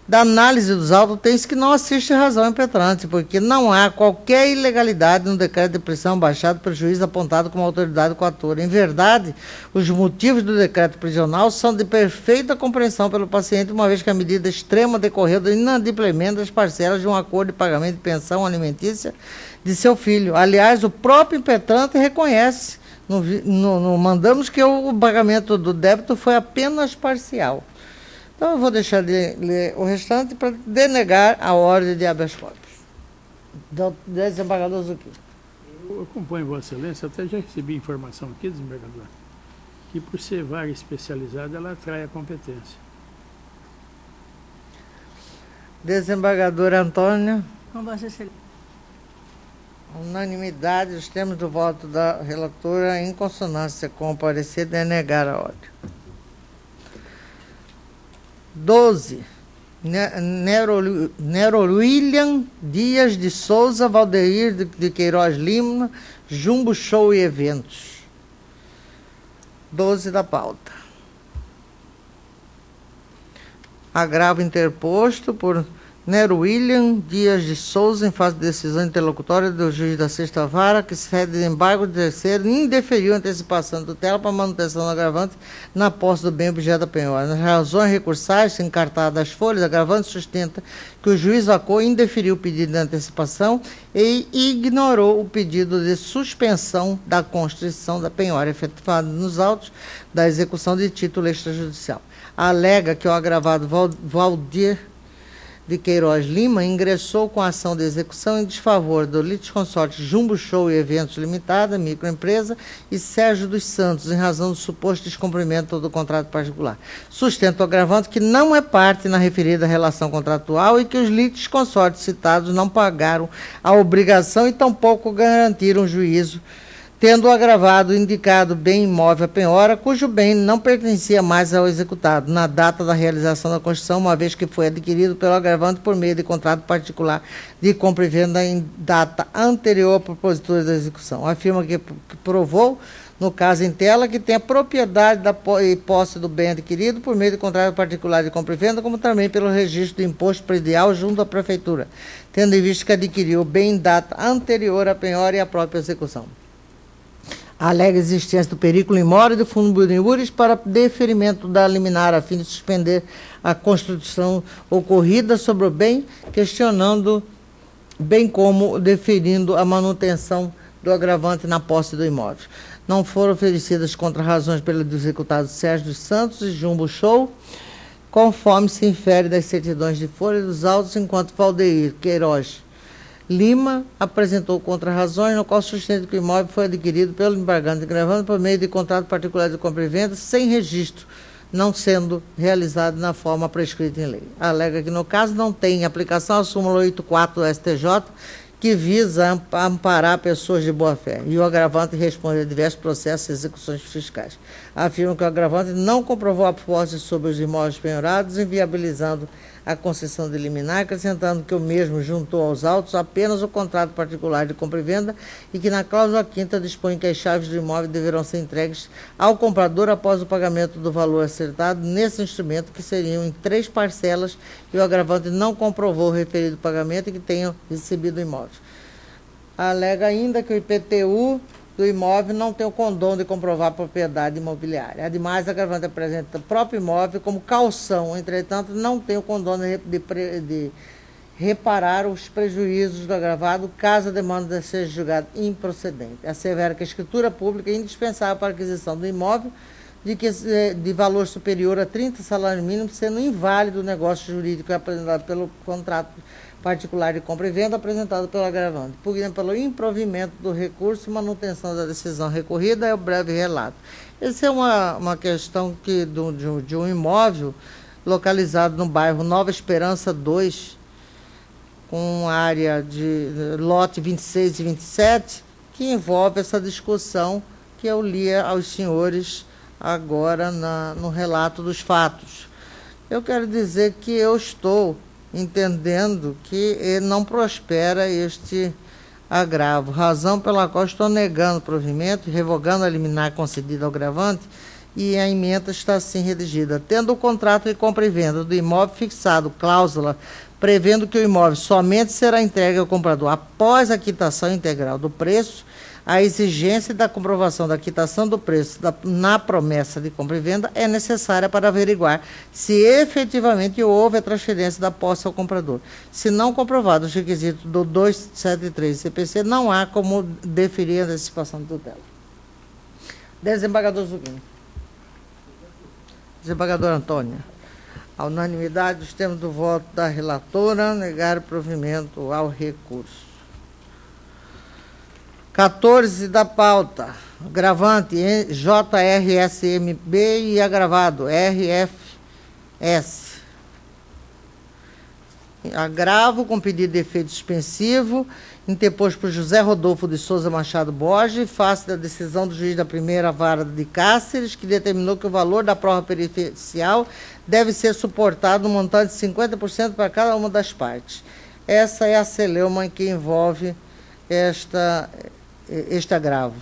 da análise dos autos tem-se que não assiste razão impetrante, porque não há qualquer ilegalidade no decreto de prisão baixado pelo juiz apontado como autoridade coatora. Em verdade, os motivos do decreto prisional são de perfeita compreensão pelo paciente, uma vez que a medida extrema decorreu do inadimplemento das parcelas de um acordo de pagamento de pensão alimentícia de seu filho. Aliás, o próprio impetrante reconhece no mandamos que o pagamento do débito foi apenas parcial. Então, eu vou deixar de ler o restante para denegar a ordem de habeas corpus. Desembargador Zuquim. Eu acompanho Vossa Excelência, até já recebi informação aqui, desembargador, que por ser vara especializada, ela atrai a competência. Desembargador Antônio. Com Vossa Excelência. Unanimidade, os termos do voto da relatora em consonância com o parecer, denegar a ordem. 12. Nero William Dias de Souza, Valdeir de Queiroz Lima, Jumbo Show e Eventos. 12 da pauta. Agravo interposto por Nero William Dias de Souza, em face de decisão interlocutória do juiz da sexta vara, que cede de embargo de terceiro e indeferiu a antecipação da tutela para manutenção do agravante na posse do bem objeto da penhora. Nas razões recursais encartadas das folhas, o agravante sustenta que o juiz vacou e indeferiu o pedido de antecipação e ignorou o pedido de suspensão da constrição da penhora efetuada nos autos da execução de título extrajudicial. Alega que o agravado Valdir de Queiroz Lima ingressou com a ação de execução em desfavor do litisconsorte Jumbo Show e Eventos Limitada, microempresa, e Sérgio dos Santos, em razão do suposto descumprimento do contrato particular. Sustenta o agravante que não é parte na referida relação contratual e que os litisconsortes citados não pagaram a obrigação e tampouco garantiram juízo, tendo o agravado indicado bem imóvel à penhora, cujo bem não pertencia mais ao executado, na data da realização da construção, uma vez que foi adquirido pelo agravante por meio de contrato particular de compra e venda em data anterior à propositura da execução. Afirma que provou, no caso em tela, que tem a propriedade e posse do bem adquirido por meio de contrato particular de compra e venda, como também pelo registro do imposto predial junto à prefeitura, tendo em vista que adquiriu o bem em data anterior à penhora e à própria execução. Alega a existência do perículo imóvel e do fundo Burim-Uris para deferimento da liminar, a fim de suspender a constituição ocorrida sobre o bem, questionando, bem como deferindo a manutenção do agravante na posse do imóvel. Não foram oferecidas contrarrazões pelos executados Sérgio dos Santos e Jumbo Show, conforme se infere das certidões de folha dos autos, enquanto Valdeir Queiroz Lima apresentou contrarrazões, no qual sustenta que o imóvel foi adquirido pelo embargante agravante por meio de contrato particular de compra e venda, sem registro, não sendo realizado na forma prescrita em lei. Alega que, no caso, não tem aplicação a súmula 84 do STJ, que visa amparar pessoas de boa-fé, e o agravante responde a diversos processos e execuções fiscais. Afirma que o agravante não comprovou a posse sobre os imóveis penhorados, inviabilizando a concessão de liminar, acrescentando que o mesmo juntou aos autos apenas o contrato particular de compra e venda e que na cláusula 5ª dispõe que as chaves do imóvel deverão ser entregues ao comprador após o pagamento do valor acertado nesse instrumento, que seriam em 3 parcelas, e o agravante não comprovou o referido pagamento e que tenham recebido o imóvel. Alega ainda que o IPTU do imóvel não tem o condão de comprovar a propriedade imobiliária. Ademais, a agravante apresenta o próprio imóvel como calção, entretanto, não tem o condão de reparar os prejuízos do agravado, caso a demanda seja julgada improcedente. Assevera que a escritura pública é indispensável para a aquisição do imóvel de valor superior a 30 salários mínimos, sendo inválido o negócio jurídico apresentado pelo contrato particular de compra e venda apresentado pelo agravante. Pugnando pelo improvimento do recurso e manutenção da decisão recorrida, é o breve relato. Essa é uma questão de um imóvel localizado no bairro Nova Esperança 2, com área de lote 26 e 27, que envolve essa discussão que eu li aos senhores agora no relato dos fatos. Eu quero dizer que eu estou entendendo que não prospera este agravo, razão pela qual estou negando o provimento, revogando a liminar concedida ao agravante, e a emenda está assim redigida: tendo o contrato de compra e venda do imóvel fixado cláusula prevendo que o imóvel somente será entregue ao comprador após a quitação integral do preço, a exigência da comprovação da quitação do preço na promessa de compra e venda é necessária para averiguar se efetivamente houve a transferência da posse ao comprador. Se não comprovado os requisitos do 273 CPC, não há como deferir a antecipação de tutela. Desembargador Zucchini. Desembargador Antônia. A unanimidade dos termos do voto da relatora, negar o provimento ao recurso. 14 da pauta. Agravante JRSMB e agravado RFS. agravo com pedido de efeito suspensivo, interposto por José Rodolfo de Souza Machado Borges, face da decisão do juiz da primeira vara de Cáceres, que determinou que o valor da prova pericial deve ser suportado no montante de 50% para cada uma das partes. Essa é a celeuma que envolve este agravo.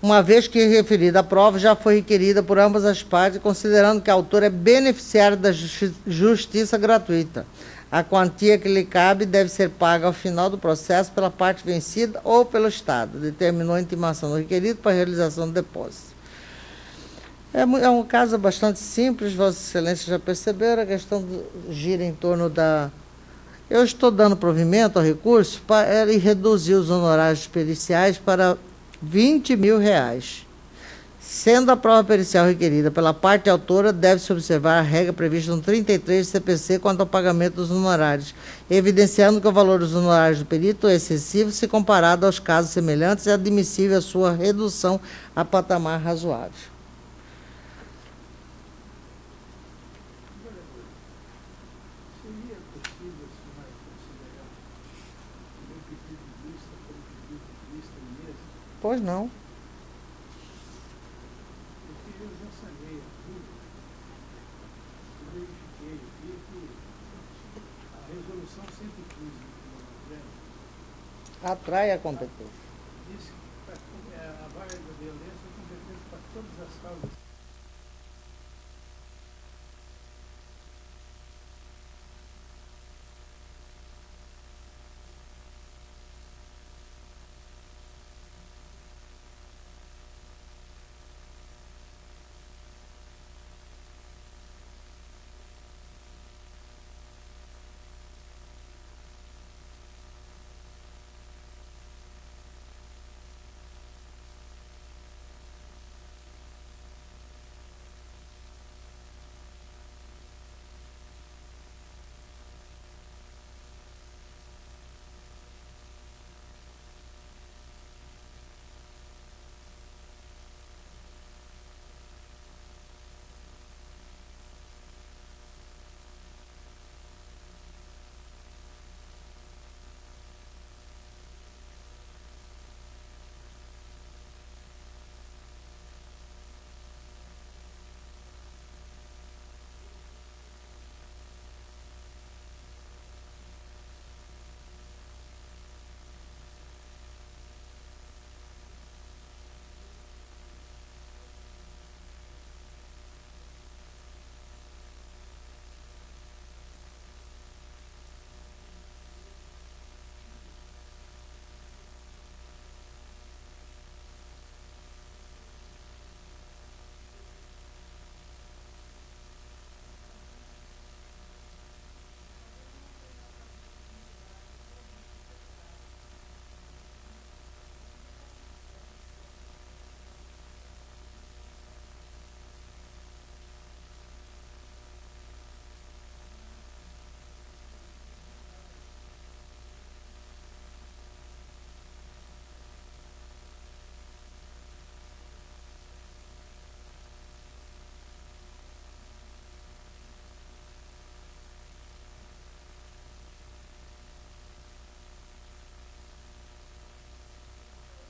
Uma vez que referida a prova já foi requerida por ambas as partes, considerando que a autora é beneficiária da justiça gratuita. A quantia que lhe cabe deve ser paga ao final do processo pela parte vencida ou pelo Estado. Determinou a intimação do requerido para a realização do depósito. É um caso bastante simples, Vossa Excelência já perceberam, a questão gira em torno da... Eu estou dando provimento ao recurso para ele reduzir os honorários periciais para R$20 mil. Sendo a prova pericial requerida pela parte autora, deve-se observar a regra prevista no 33 do CPC quanto ao pagamento dos honorários, evidenciando que o valor dos honorários do perito é excessivo se comparado aos casos semelhantes e admissível a sua redução a patamar razoável. Pois não. Atrai a competência. Diz que a vara da violência é competente para todas as causas.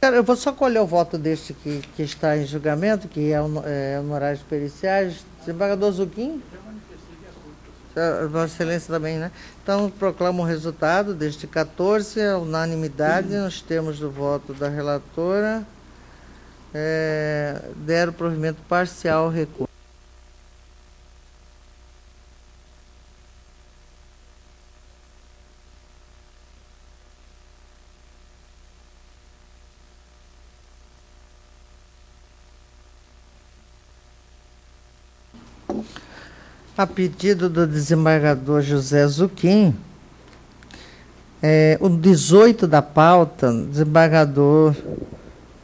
Eu vou só colher o voto deste que está em julgamento, que é honorários periciais. Desembargador Zuquim? Vossa Excelência também, né? Então, proclamo o resultado deste 14, a unanimidade, nos termos do voto da relatora, deram provimento parcial ao recurso. A pedido do desembargador José Zuquim, o 18 da pauta, desembargador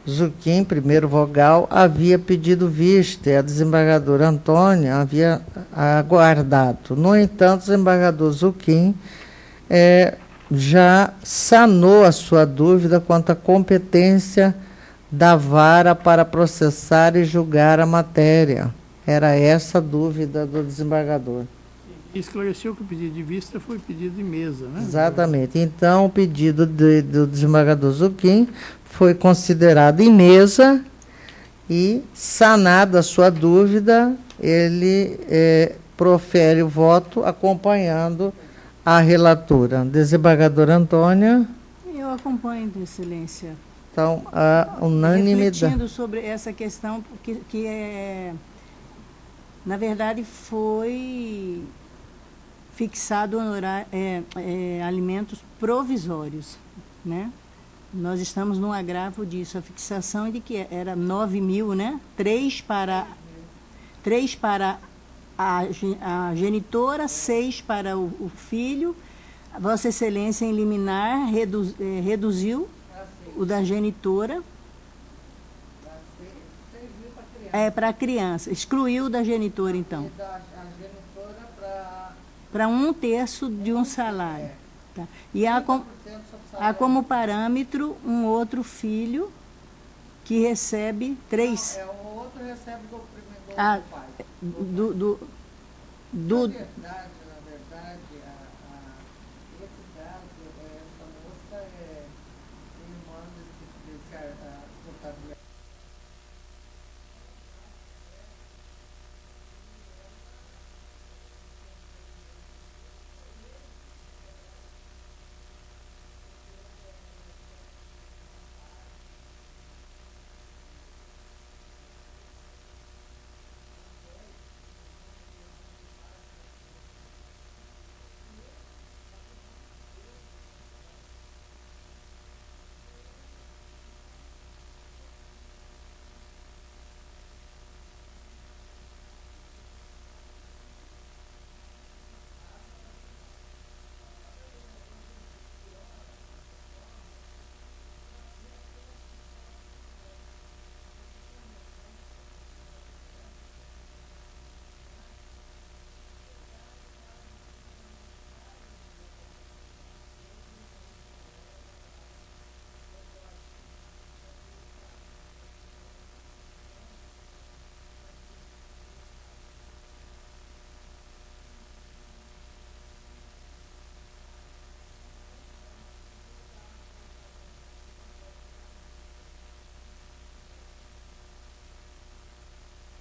Zuquim, primeiro vogal, havia pedido vista e a desembargadora Antônia havia aguardado. No entanto, o desembargador Zuquim já sanou a sua dúvida quanto à competência da vara para processar e julgar a matéria. Era essa a dúvida do desembargador. Esclareceu que o pedido de vista foi pedido de mesa, né? Exatamente. Então, o pedido do desembargador Zucchini foi considerado em mesa e, sanada a sua dúvida, ele profere o voto acompanhando a relatora. Desembargadora Antônia. Eu acompanho, Excelência. Então, a unanimidade. Refletindo sobre essa questão, que na verdade foi fixado alimentos provisórios, né? Nós estamos num agravo disso, a fixação de que era 9.000, né? 3 para a genitora, 6 para o filho. Vossa Excelência, em liminar, reduziu o da genitora para a criança. Excluiu da genitora, então. Para 1/3 de um salário. Tá. E há como parâmetro um outro filho que recebe 3. O outro recebe do primeiro pai. Na verdade, esse caso, essa moça é irmã desse contabilidade.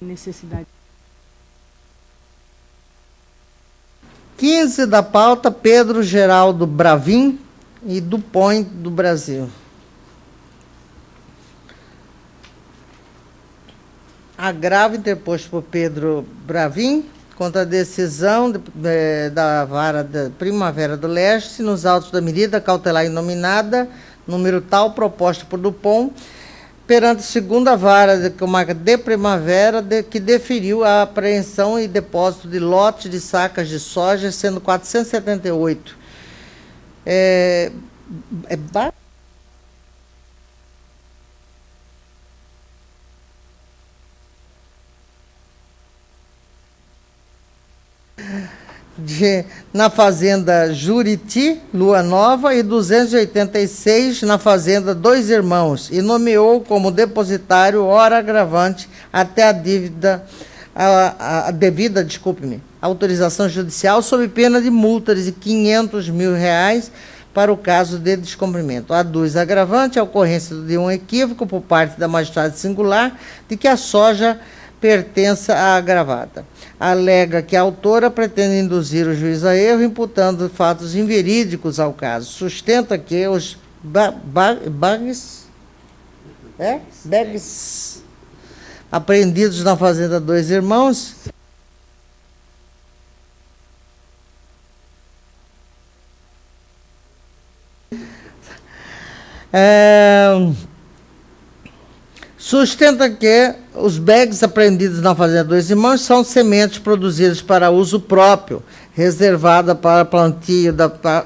Necessidade. 15 da pauta, Pedro Geraldo Bravin e DuPont do Brasil. Agravo interposto por Pedro Bravin contra a decisão da Vara da Primavera do Leste nos autos da medida cautelar inominada, número tal, proposta por DuPont, perante a segunda vara de comarca de Primavera, que deferiu a apreensão e depósito de lotes de sacas de soja, sendo 478. Na fazenda Juriti, Lua Nova, e 286 na fazenda Dois Irmãos, e nomeou como depositário hora agravante até a devida autorização judicial, sob pena de multa de R$500 mil para o caso de descumprimento. Aduz agravante a ocorrência de um equívoco por parte da magistrada singular de que a soja pertença à agravada. Alega que a autora pretende induzir o juiz a erro, imputando fatos inverídicos ao caso. Sustenta que os bags apreendidos na fazenda Dois Irmãos sustenta que os bags apreendidos na fazenda Dois Irmãos são sementes produzidas para uso próprio, reservada para plantio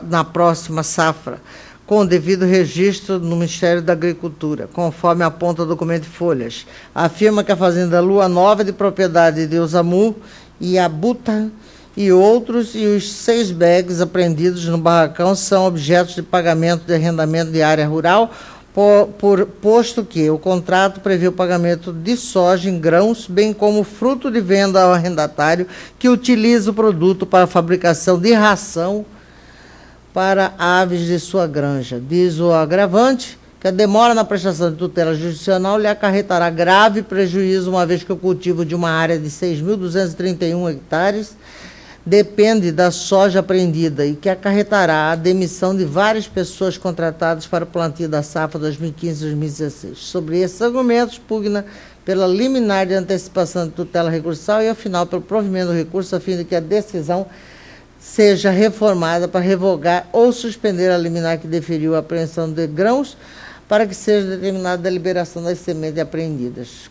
na próxima safra, com o devido registro no Ministério da Agricultura, conforme aponta o documento de folhas. Afirma que a fazenda Lua Nova é de propriedade de Usamu e Abuta e outros, e os 6 bags apreendidos no barracão são objetos de pagamento de arrendamento de área rural posto que o contrato prevê o pagamento de soja em grãos, bem como fruto de venda ao arrendatário que utiliza o produto para a fabricação de ração para aves de sua granja. Diz o agravante que a demora na prestação de tutela jurisdicional lhe acarretará grave prejuízo, uma vez que o cultivo de uma área de 6.231 hectares depende da soja apreendida e que acarretará a demissão de várias pessoas contratadas para o plantio da safra 2015-2016. Sobre esses argumentos, pugna pela liminar de antecipação de tutela recursal e, ao final, pelo provimento do recurso, a fim de que a decisão seja reformada para revogar ou suspender a liminar que deferiu a apreensão de grãos, para que seja determinada a liberação das sementes apreendidas.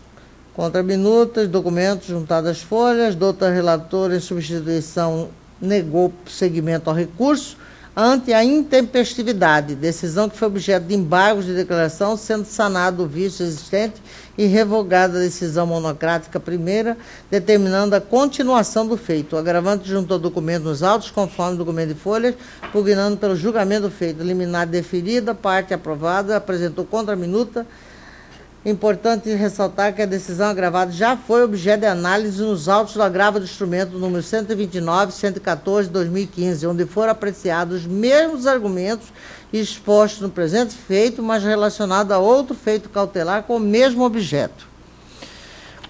Contra-minutas, documentos juntados às folhas, doutor relator em substituição negou seguimento ao recurso ante a intempestividade, decisão que foi objeto de embargos de declaração, sendo sanado o vício existente e revogada a decisão monocrática primeira, determinando a continuação do feito. O agravante juntou documento nos autos, conforme o documento de folhas, pugnando pelo julgamento do feito. Liminar deferida, parte aprovada, apresentou contra-minuta. Importante ressaltar que a decisão agravada já foi objeto de análise nos autos do agravo do instrumento número 129, 114, 2015, onde foram apreciados os mesmos argumentos expostos no presente feito, mas relacionado a outro feito cautelar com o mesmo objeto.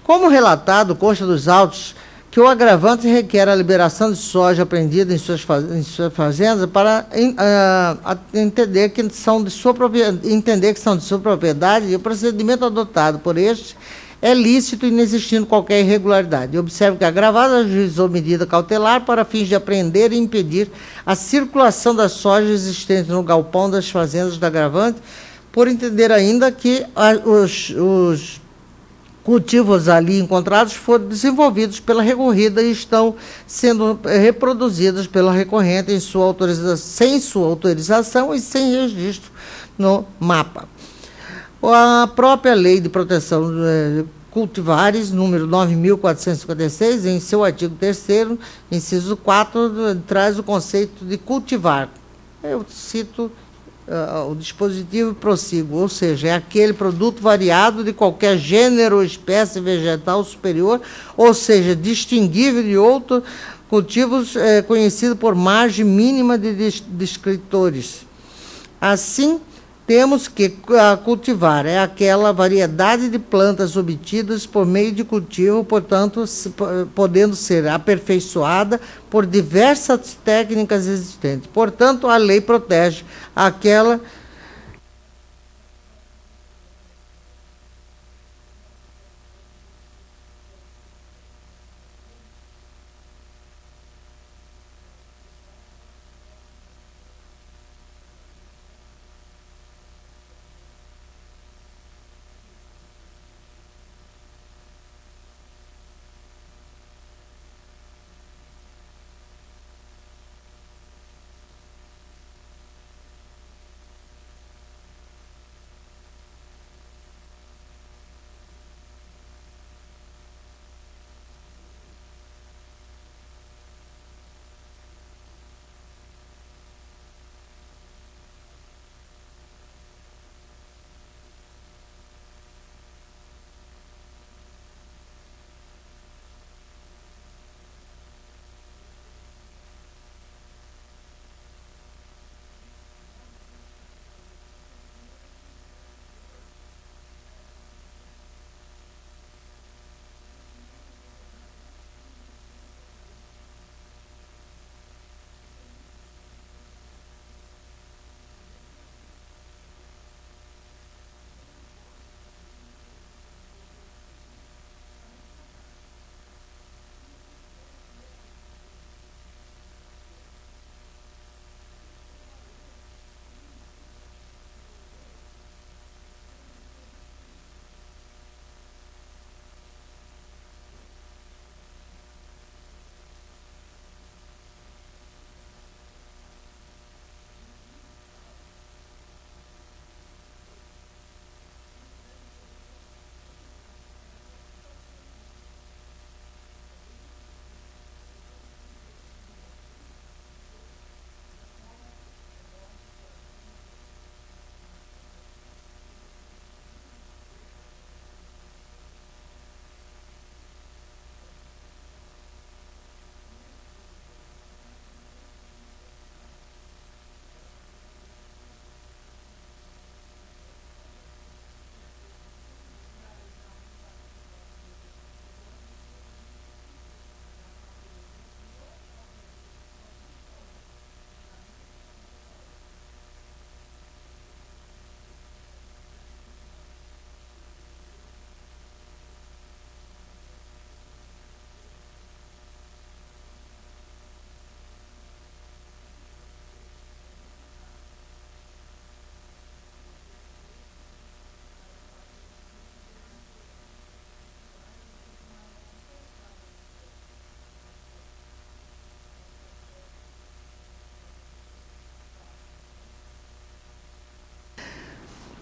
Como relatado, consta dos autos que o agravante requer a liberação de soja apreendida em suas fazendas para entender que são de sua propriedade e o procedimento adotado por este é lícito e inexistindo qualquer irregularidade. Eu observo que a agravada ajuizou medida cautelar para fins de apreender e impedir a circulação da soja existente no galpão das fazendas do agravante, por entender ainda que os cultivos ali encontrados foram desenvolvidos pela recorrida e estão sendo reproduzidos pela recorrente em sua sem sua autorização e sem registro no mapa. A própria Lei de Proteção de Cultivares, número 9.456, em seu artigo 3º, inciso 4, traz o conceito de cultivar. Eu cito o dispositivo e prossigo, ou seja, é aquele produto variado de qualquer gênero ou espécie vegetal superior, ou seja, distinguível de outros cultivos conhecido por margem mínima de descritores. Assim, temos que cultivar é aquela variedade de plantas obtidas por meio de cultivo, portanto, podendo ser aperfeiçoada por diversas técnicas existentes. Portanto, a lei protege aquela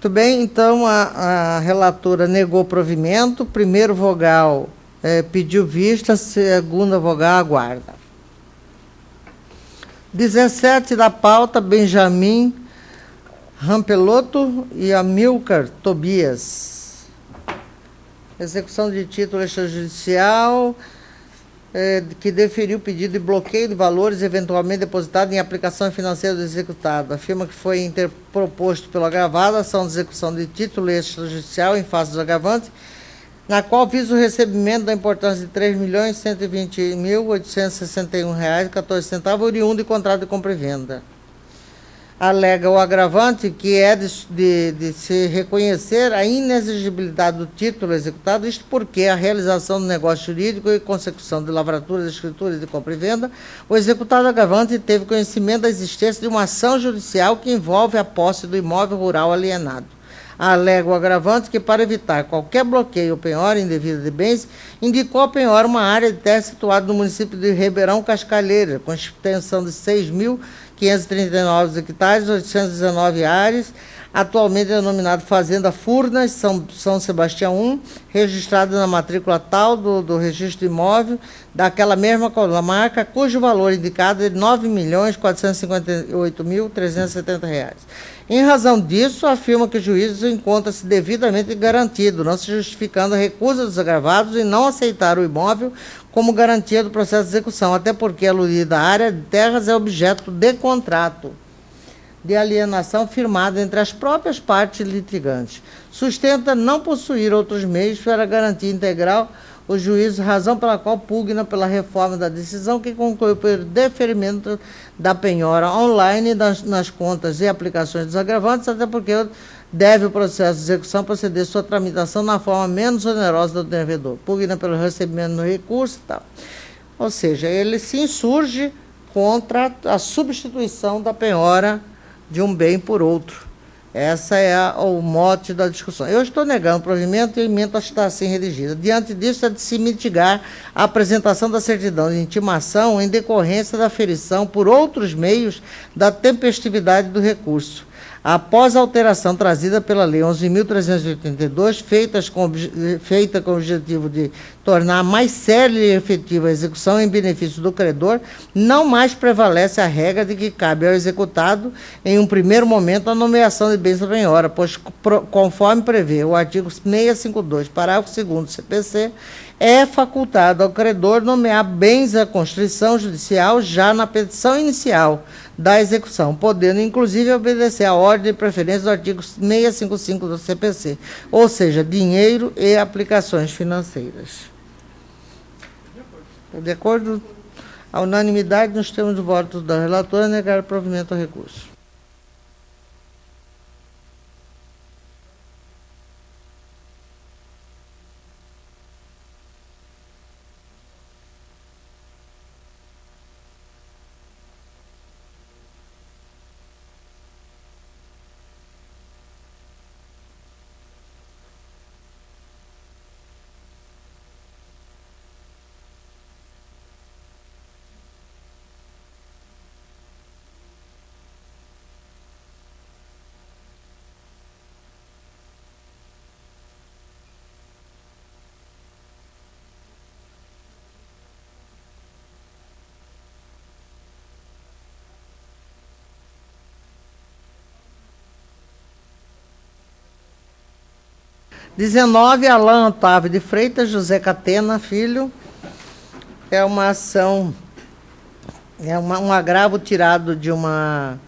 Muito bem, então a relatora negou provimento, primeiro vogal pediu vista, segunda vogal aguarda. 17 da pauta, Benjamin Rampelotto e Amilcar Tobias. Execução de título extrajudicial que deferiu pedido de bloqueio de valores eventualmente depositados em aplicação financeira do executado. Afirma que foi interproposto pelo agravado a ação de execução de título extrajudicial em face do agravante, na qual visa o recebimento da importância de R$ 3.120.861,14, oriundo de contrato de compra e venda. Alega o agravante que é de se reconhecer a inexigibilidade do título executado, isto porque a realização do negócio jurídico e consecução de lavraturas, escrituras de compra e venda, o executado agravante teve conhecimento da existência de uma ação judicial que envolve a posse do imóvel rural alienado. Alega o agravante que, para evitar qualquer bloqueio ou penhora indevida de bens, indicou a penhora uma área de terra situada no município de Ribeirão Cascalheira, com extensão de 6.539 hectares, 819 ares, atualmente denominado Fazenda Furnas, São Sebastião 1, registrado na matrícula tal do registro de imóvel, daquela mesma marca, cujo valor indicado é de R$ 9.458.370. Em razão disso, afirma que o juízo encontra-se devidamente garantido, não se justificando a recusa dos agravados em não aceitar o imóvel como garantia do processo de execução, até porque a aludida área de terras é objeto de contrato de alienação firmado entre as próprias partes litigantes. Sustenta não possuir outros meios para garantia integral o juízo, razão pela qual pugna pela reforma da decisão que concluiu pelo deferimento da penhora online nas contas e aplicações dos agravantes, até porque deve o processo de execução proceder sua tramitação na forma menos onerosa do devedor. Pugna pelo recebimento no recurso e tal. Ou seja, ele se insurge contra a substituição da penhora de um bem por outro. Essa é o mote da discussão. Eu estou negando o provimento e a emenda está assim redigida. Diante disso, é de se mitigar a apresentação da certidão de intimação em decorrência da aferição por outros meios da tempestividade do recurso. Após a alteração trazida pela Lei 11.382, feita com o objetivo de tornar mais séria e efetiva a execução em benefício do credor, não mais prevalece a regra de que cabe ao executado, em um primeiro momento, a nomeação de bens da penhora, pois, conforme prevê o artigo 652, parágrafo 2º do CPC, é facultado ao credor nomear bens à constrição judicial já na petição inicial da execução, podendo inclusive obedecer à ordem de preferência do artigo 655 do CPC, ou seja, dinheiro e aplicações financeiras. De acordo? A unanimidade nos termos de voto da relatora, negar o provimento ao recurso. Alain Otávio de Freitas, José Catena, filho. É uma ação, um agravo tirado de uma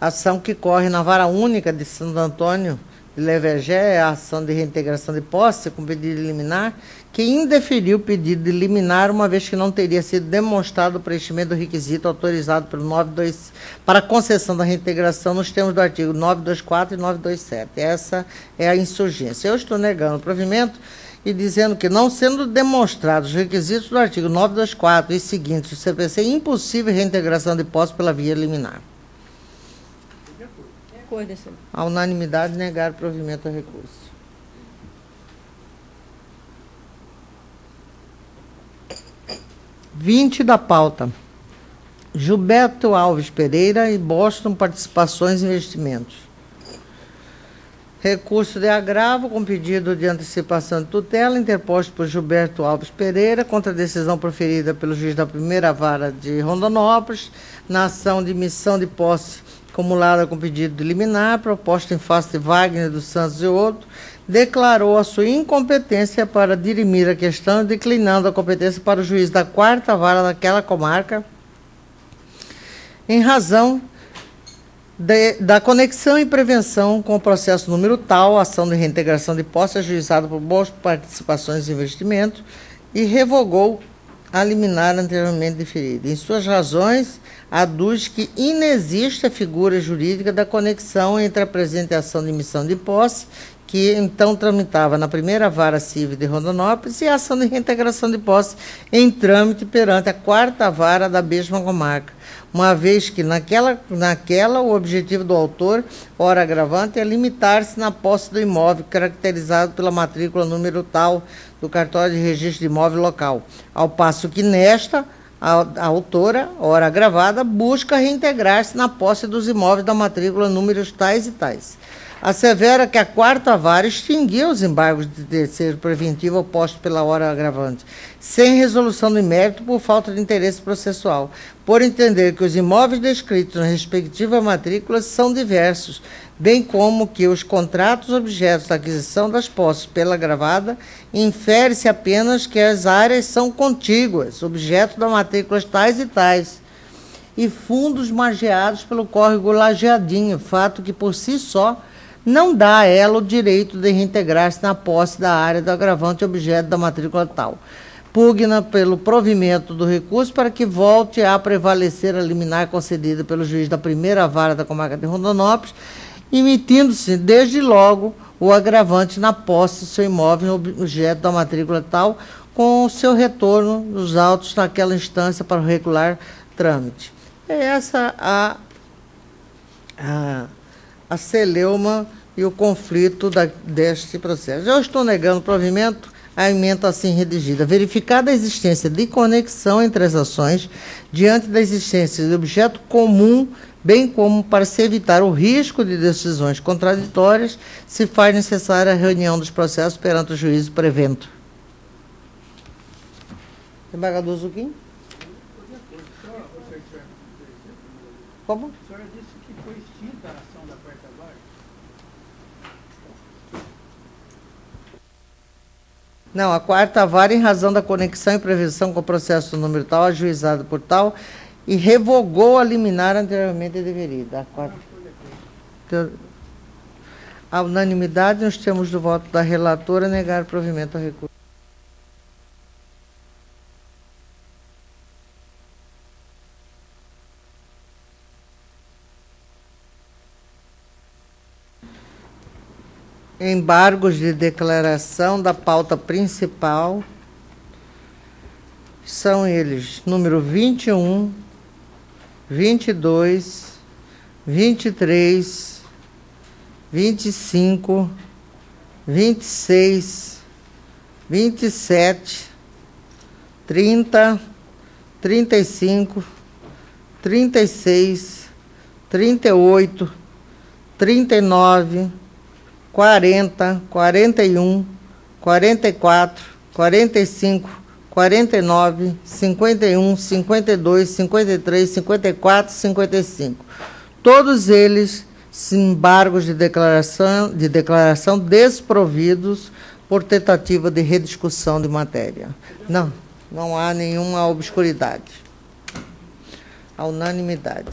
ação que corre na Vara Única de Santo Antônio de Levegé, a ação de reintegração de posse com pedido de liminar, que indeferiu o pedido de liminar, uma vez que não teria sido demonstrado o preenchimento do requisito autorizado pelo 92 para a concessão da reintegração nos termos do artigo 924 e 927. Essa é a insurgência. Eu estou negando o provimento e dizendo que, não sendo demonstrados os requisitos do artigo 924 e seguintes do CPC, é impossível reintegração de posse pela via liminar. A unanimidade negar o provimento ao recurso. (20) da pauta. Gilberto Alves Pereira e Boston Participações e Investimentos. Recurso de agravo com pedido de antecipação de tutela interposto por Gilberto Alves Pereira contra a decisão proferida pelo juiz da primeira vara de Rondonópolis na ação de missão de posse acumulada com pedido de liminar, proposta em face de Wagner dos Santos e outro, declarou a sua incompetência para dirimir a questão, declinando a competência para o juiz da quarta vara daquela comarca, em razão da conexão e prevenção com o processo número tal, ação de reintegração de posse ajuizada por boas participações e investimentos, e revogou a liminar anteriormente deferida. Em suas razões, aduz que inexiste a figura jurídica da conexão entre a presente ação de missão de posse, que então tramitava na primeira vara civil de Rondonópolis, e a ação de reintegração de posse em trâmite perante a quarta vara da mesma comarca, uma vez que naquela o objetivo do autor, ora agravante, é limitar-se na posse do imóvel caracterizado pela matrícula número tal do cartório de registro de imóvel local, ao passo que nesta a autora, ora agravada, busca reintegrar-se na posse dos imóveis da matrícula números tais e tais. Assevera que a quarta vara extinguiu os embargos de terceiro preventivo opostos pela hora agravante, sem resolução do mérito por falta de interesse processual, por entender que os imóveis descritos na respectiva matrícula são diversos, bem como que os contratos objetos da aquisição das posses pela agravada infere-se apenas que as áreas são contíguas, objeto da matrículas tais e tais, e fundos margeados pelo córrego Lajeadinho, fato que por si só não dá a ela o direito de reintegrar-se na posse da área do agravante objeto da matrícula tal. Pugna pelo provimento do recurso para que volte a prevalecer a liminar concedida pelo juiz da primeira vara da comarca de Rondonópolis, emitindo-se desde logo o agravante na posse do seu imóvel objeto da matrícula tal, com o seu retorno dos autos naquela instância para o regular trâmite. É essa a celeuma e o conflito deste processo. Eu estou negando o provimento, a emenda assim redigida. Verificada a existência de conexão entre as ações, diante da existência de objeto comum, bem como para se evitar o risco de decisões contraditórias, se faz necessária a reunião dos processos perante o juízo prevento. Desembargador Zuquim? Como? A senhora disse que foi extinta a ação da quarta vara? Não, a quarta vara, em razão da conexão e prevenção com o processo número tal, ajuizado por tal, e revogou a liminar anteriormente deferida. A quarta. A unanimidade, nos termos do voto da relatora, negar o provimento ao recurso. Embargos de declaração da pauta principal são eles: número 21, 22, 23, 25, 26, 27, 30, 35, 36, 38, 39, 40, 41, 44, 45, 49, 51, 52, 53, 54, 55. Todos eles embargos de declaração desprovidos por tentativa de rediscussão de matéria. Não há nenhuma obscuridade. A unanimidade.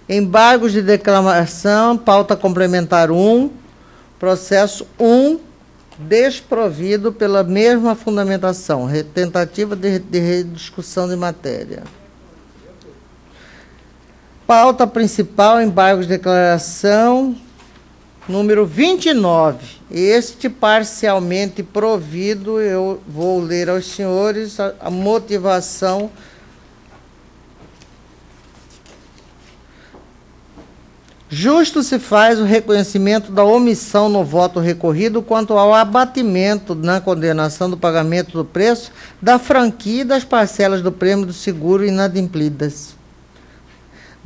Embargos de declaração, pauta complementar 1, processo 1, desprovido pela mesma fundamentação, tentativa de rediscussão de matéria. Pauta principal, embargos de declaração, número 29. Este parcialmente provido, eu vou ler aos senhores a motivação. Justo se faz o reconhecimento da omissão no voto recorrido quanto ao abatimento na condenação do pagamento do preço da franquia e das parcelas do prêmio do seguro inadimplidas.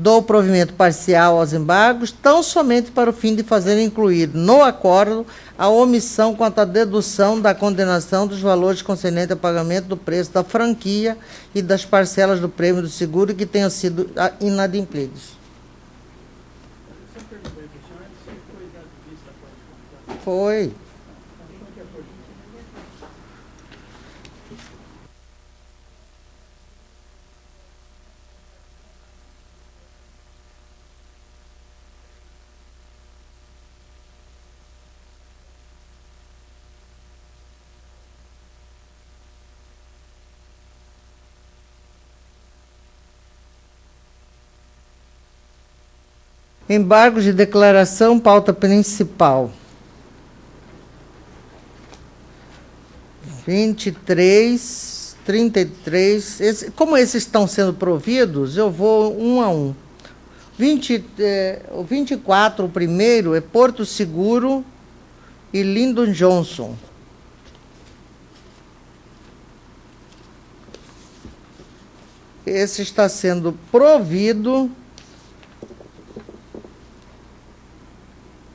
Dou provimento parcial aos embargos, tão somente para o fim de fazer incluir no acordo a omissão quanto à dedução da condenação dos valores concernentes ao pagamento do preço da franquia e das parcelas do prêmio do seguro que tenham sido inadimplidos. Foi. Embargos de declaração, pauta principal. 23, 33. Como esses estão sendo providos, eu vou um a um. O 24, o primeiro, é Porto Seguro e Lyndon Johnson. Esse está sendo provido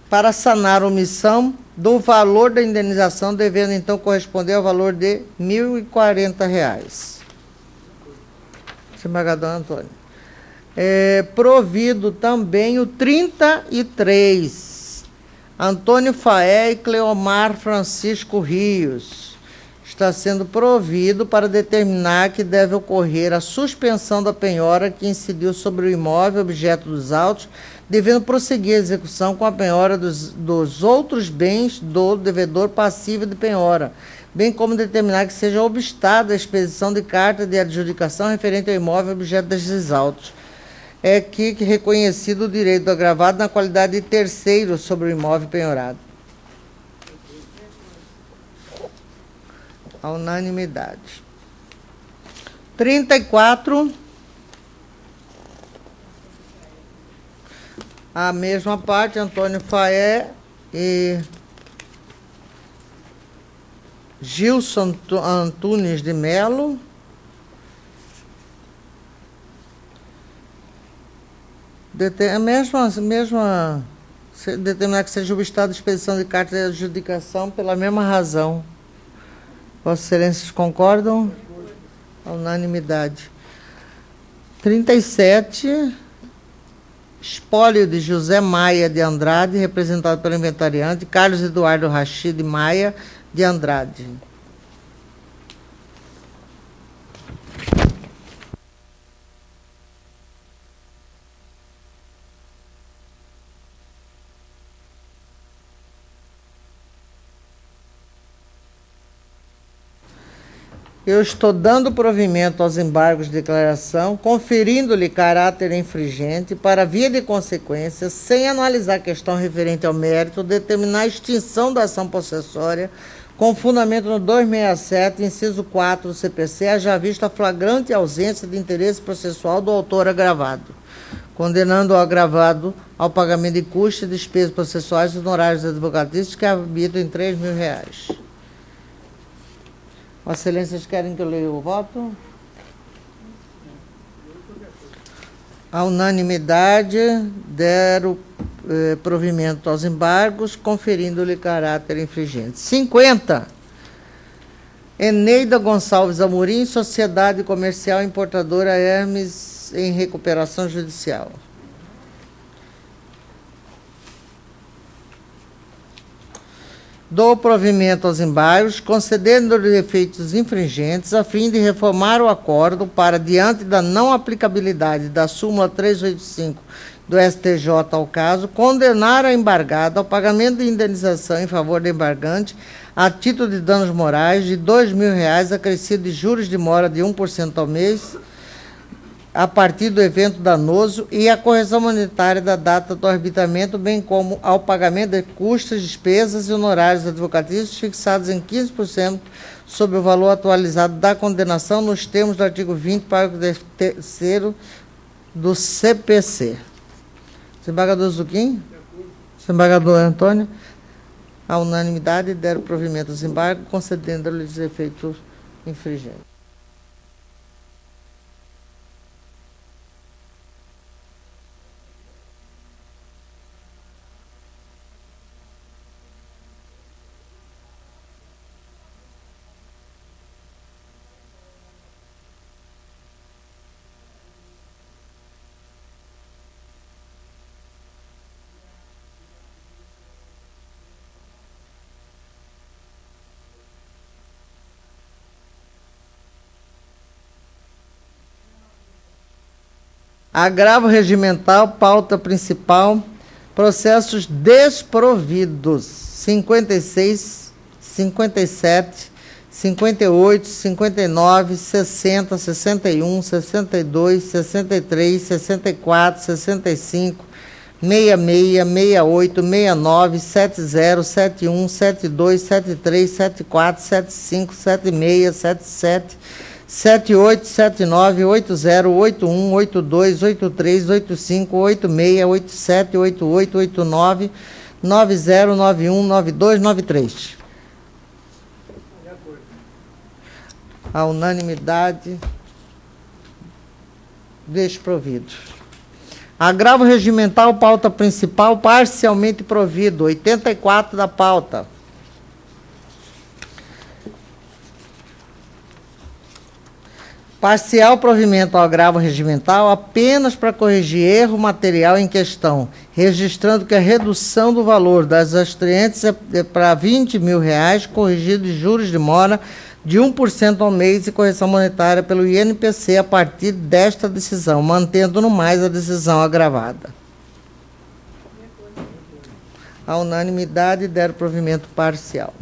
para sanar a omissão do valor da indenização, devendo então corresponder ao valor de R$ 1.040. Desembargador Antônio. Provido também o 33, Antônio Faé e Cleomar Francisco Rios. Está sendo provido para determinar que deve ocorrer a suspensão da penhora que incidiu sobre o imóvel objeto dos autos, devendo prosseguir a execução com a penhora dos outros bens do devedor passível de penhora, bem como determinar que seja obstada a expedição de carta de adjudicação referente ao imóvel objeto desses autos. É que reconhecido o direito do agravado na qualidade de terceiro sobre o imóvel penhorado. A unanimidade. 34. A mesma parte, Antônio Faé e Gilson Antunes de Melo. A mesma determinar que seja obstada a expedição de carta de adjudicação pela mesma razão. Vossas Excelências concordam? A unanimidade. 37. Espólio de José Maia de Andrade, representado pelo inventariante Carlos Eduardo Rachid Maia de Andrade. Eu estou dando provimento aos embargos de declaração, conferindo-lhe caráter infringente para, via de consequência, sem analisar a questão referente ao mérito, determinar a extinção da ação possessória com fundamento no 267, inciso 4 do CPC, haja vista a flagrante ausência de interesse processual do autor agravado, condenando o agravado ao pagamento de custos e despesas processuais e honorários advocatícios que habitam em R$ 3.000. Vossas Excelências querem que eu leia o voto? A unanimidade deram provimento aos embargos, conferindo-lhe caráter infringente. 50. Eneida Gonçalves Amorim, Sociedade Comercial Importadora Hermes, em recuperação judicial. Dou provimento aos embargos, concedendo-lhe efeitos infringentes, a fim de reformar o acordo para, diante da não aplicabilidade da súmula 385 do STJ ao caso, condenar a embargada ao pagamento de indenização em favor do embargante, a título de danos morais, de R$ 2.000, acrescido de juros de mora de 1% ao mês, a partir do evento danoso, e a correção monetária da data do arbitramento, bem como ao pagamento de custos, despesas e honorários advocatícios fixados em 15% sobre o valor atualizado da condenação nos termos do artigo 20, parágrafo 3º do CPC. Desembargador Zuquim? Desembargador Antônio? A unanimidade deram provimento aos embargos, concedendo-lhes efeitos infringentes. Agravo regimental, pauta principal, processos desprovidos, 56, 57, 58, 59, 60, 61, 62, 63, 64, 65, 66, 68, 69, 70, 71, 72, 73, 74, 75, 76, 77, 78, 79, 80, 81, 82, 83, 85, 86, 87, 88, 89, 90, 91, 92, 93. A unanimidade, desprovido. Agravo regimental, pauta principal, parcialmente provido, 84 da pauta. Parcial provimento ao agravo regimental apenas para corrigir erro material em questão, registrando que a redução do valor das estreantes é para R$20 mil, corrigido de juros de mora de 1% ao mês e correção monetária pelo INPC a partir desta decisão, mantendo no mais a decisão agravada. A unanimidade der provimento parcial.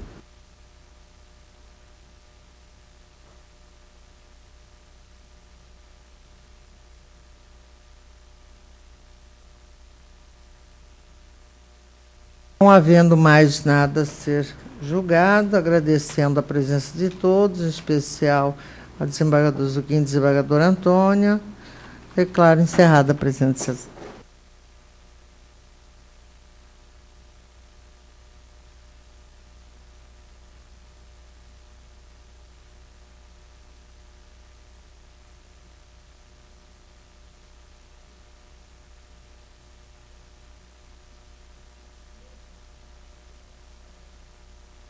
Não havendo mais nada a ser julgado, agradecendo a presença de todos, em especial a desembargadora Zucchini e desembargadora Antônia, declaro encerrada a presença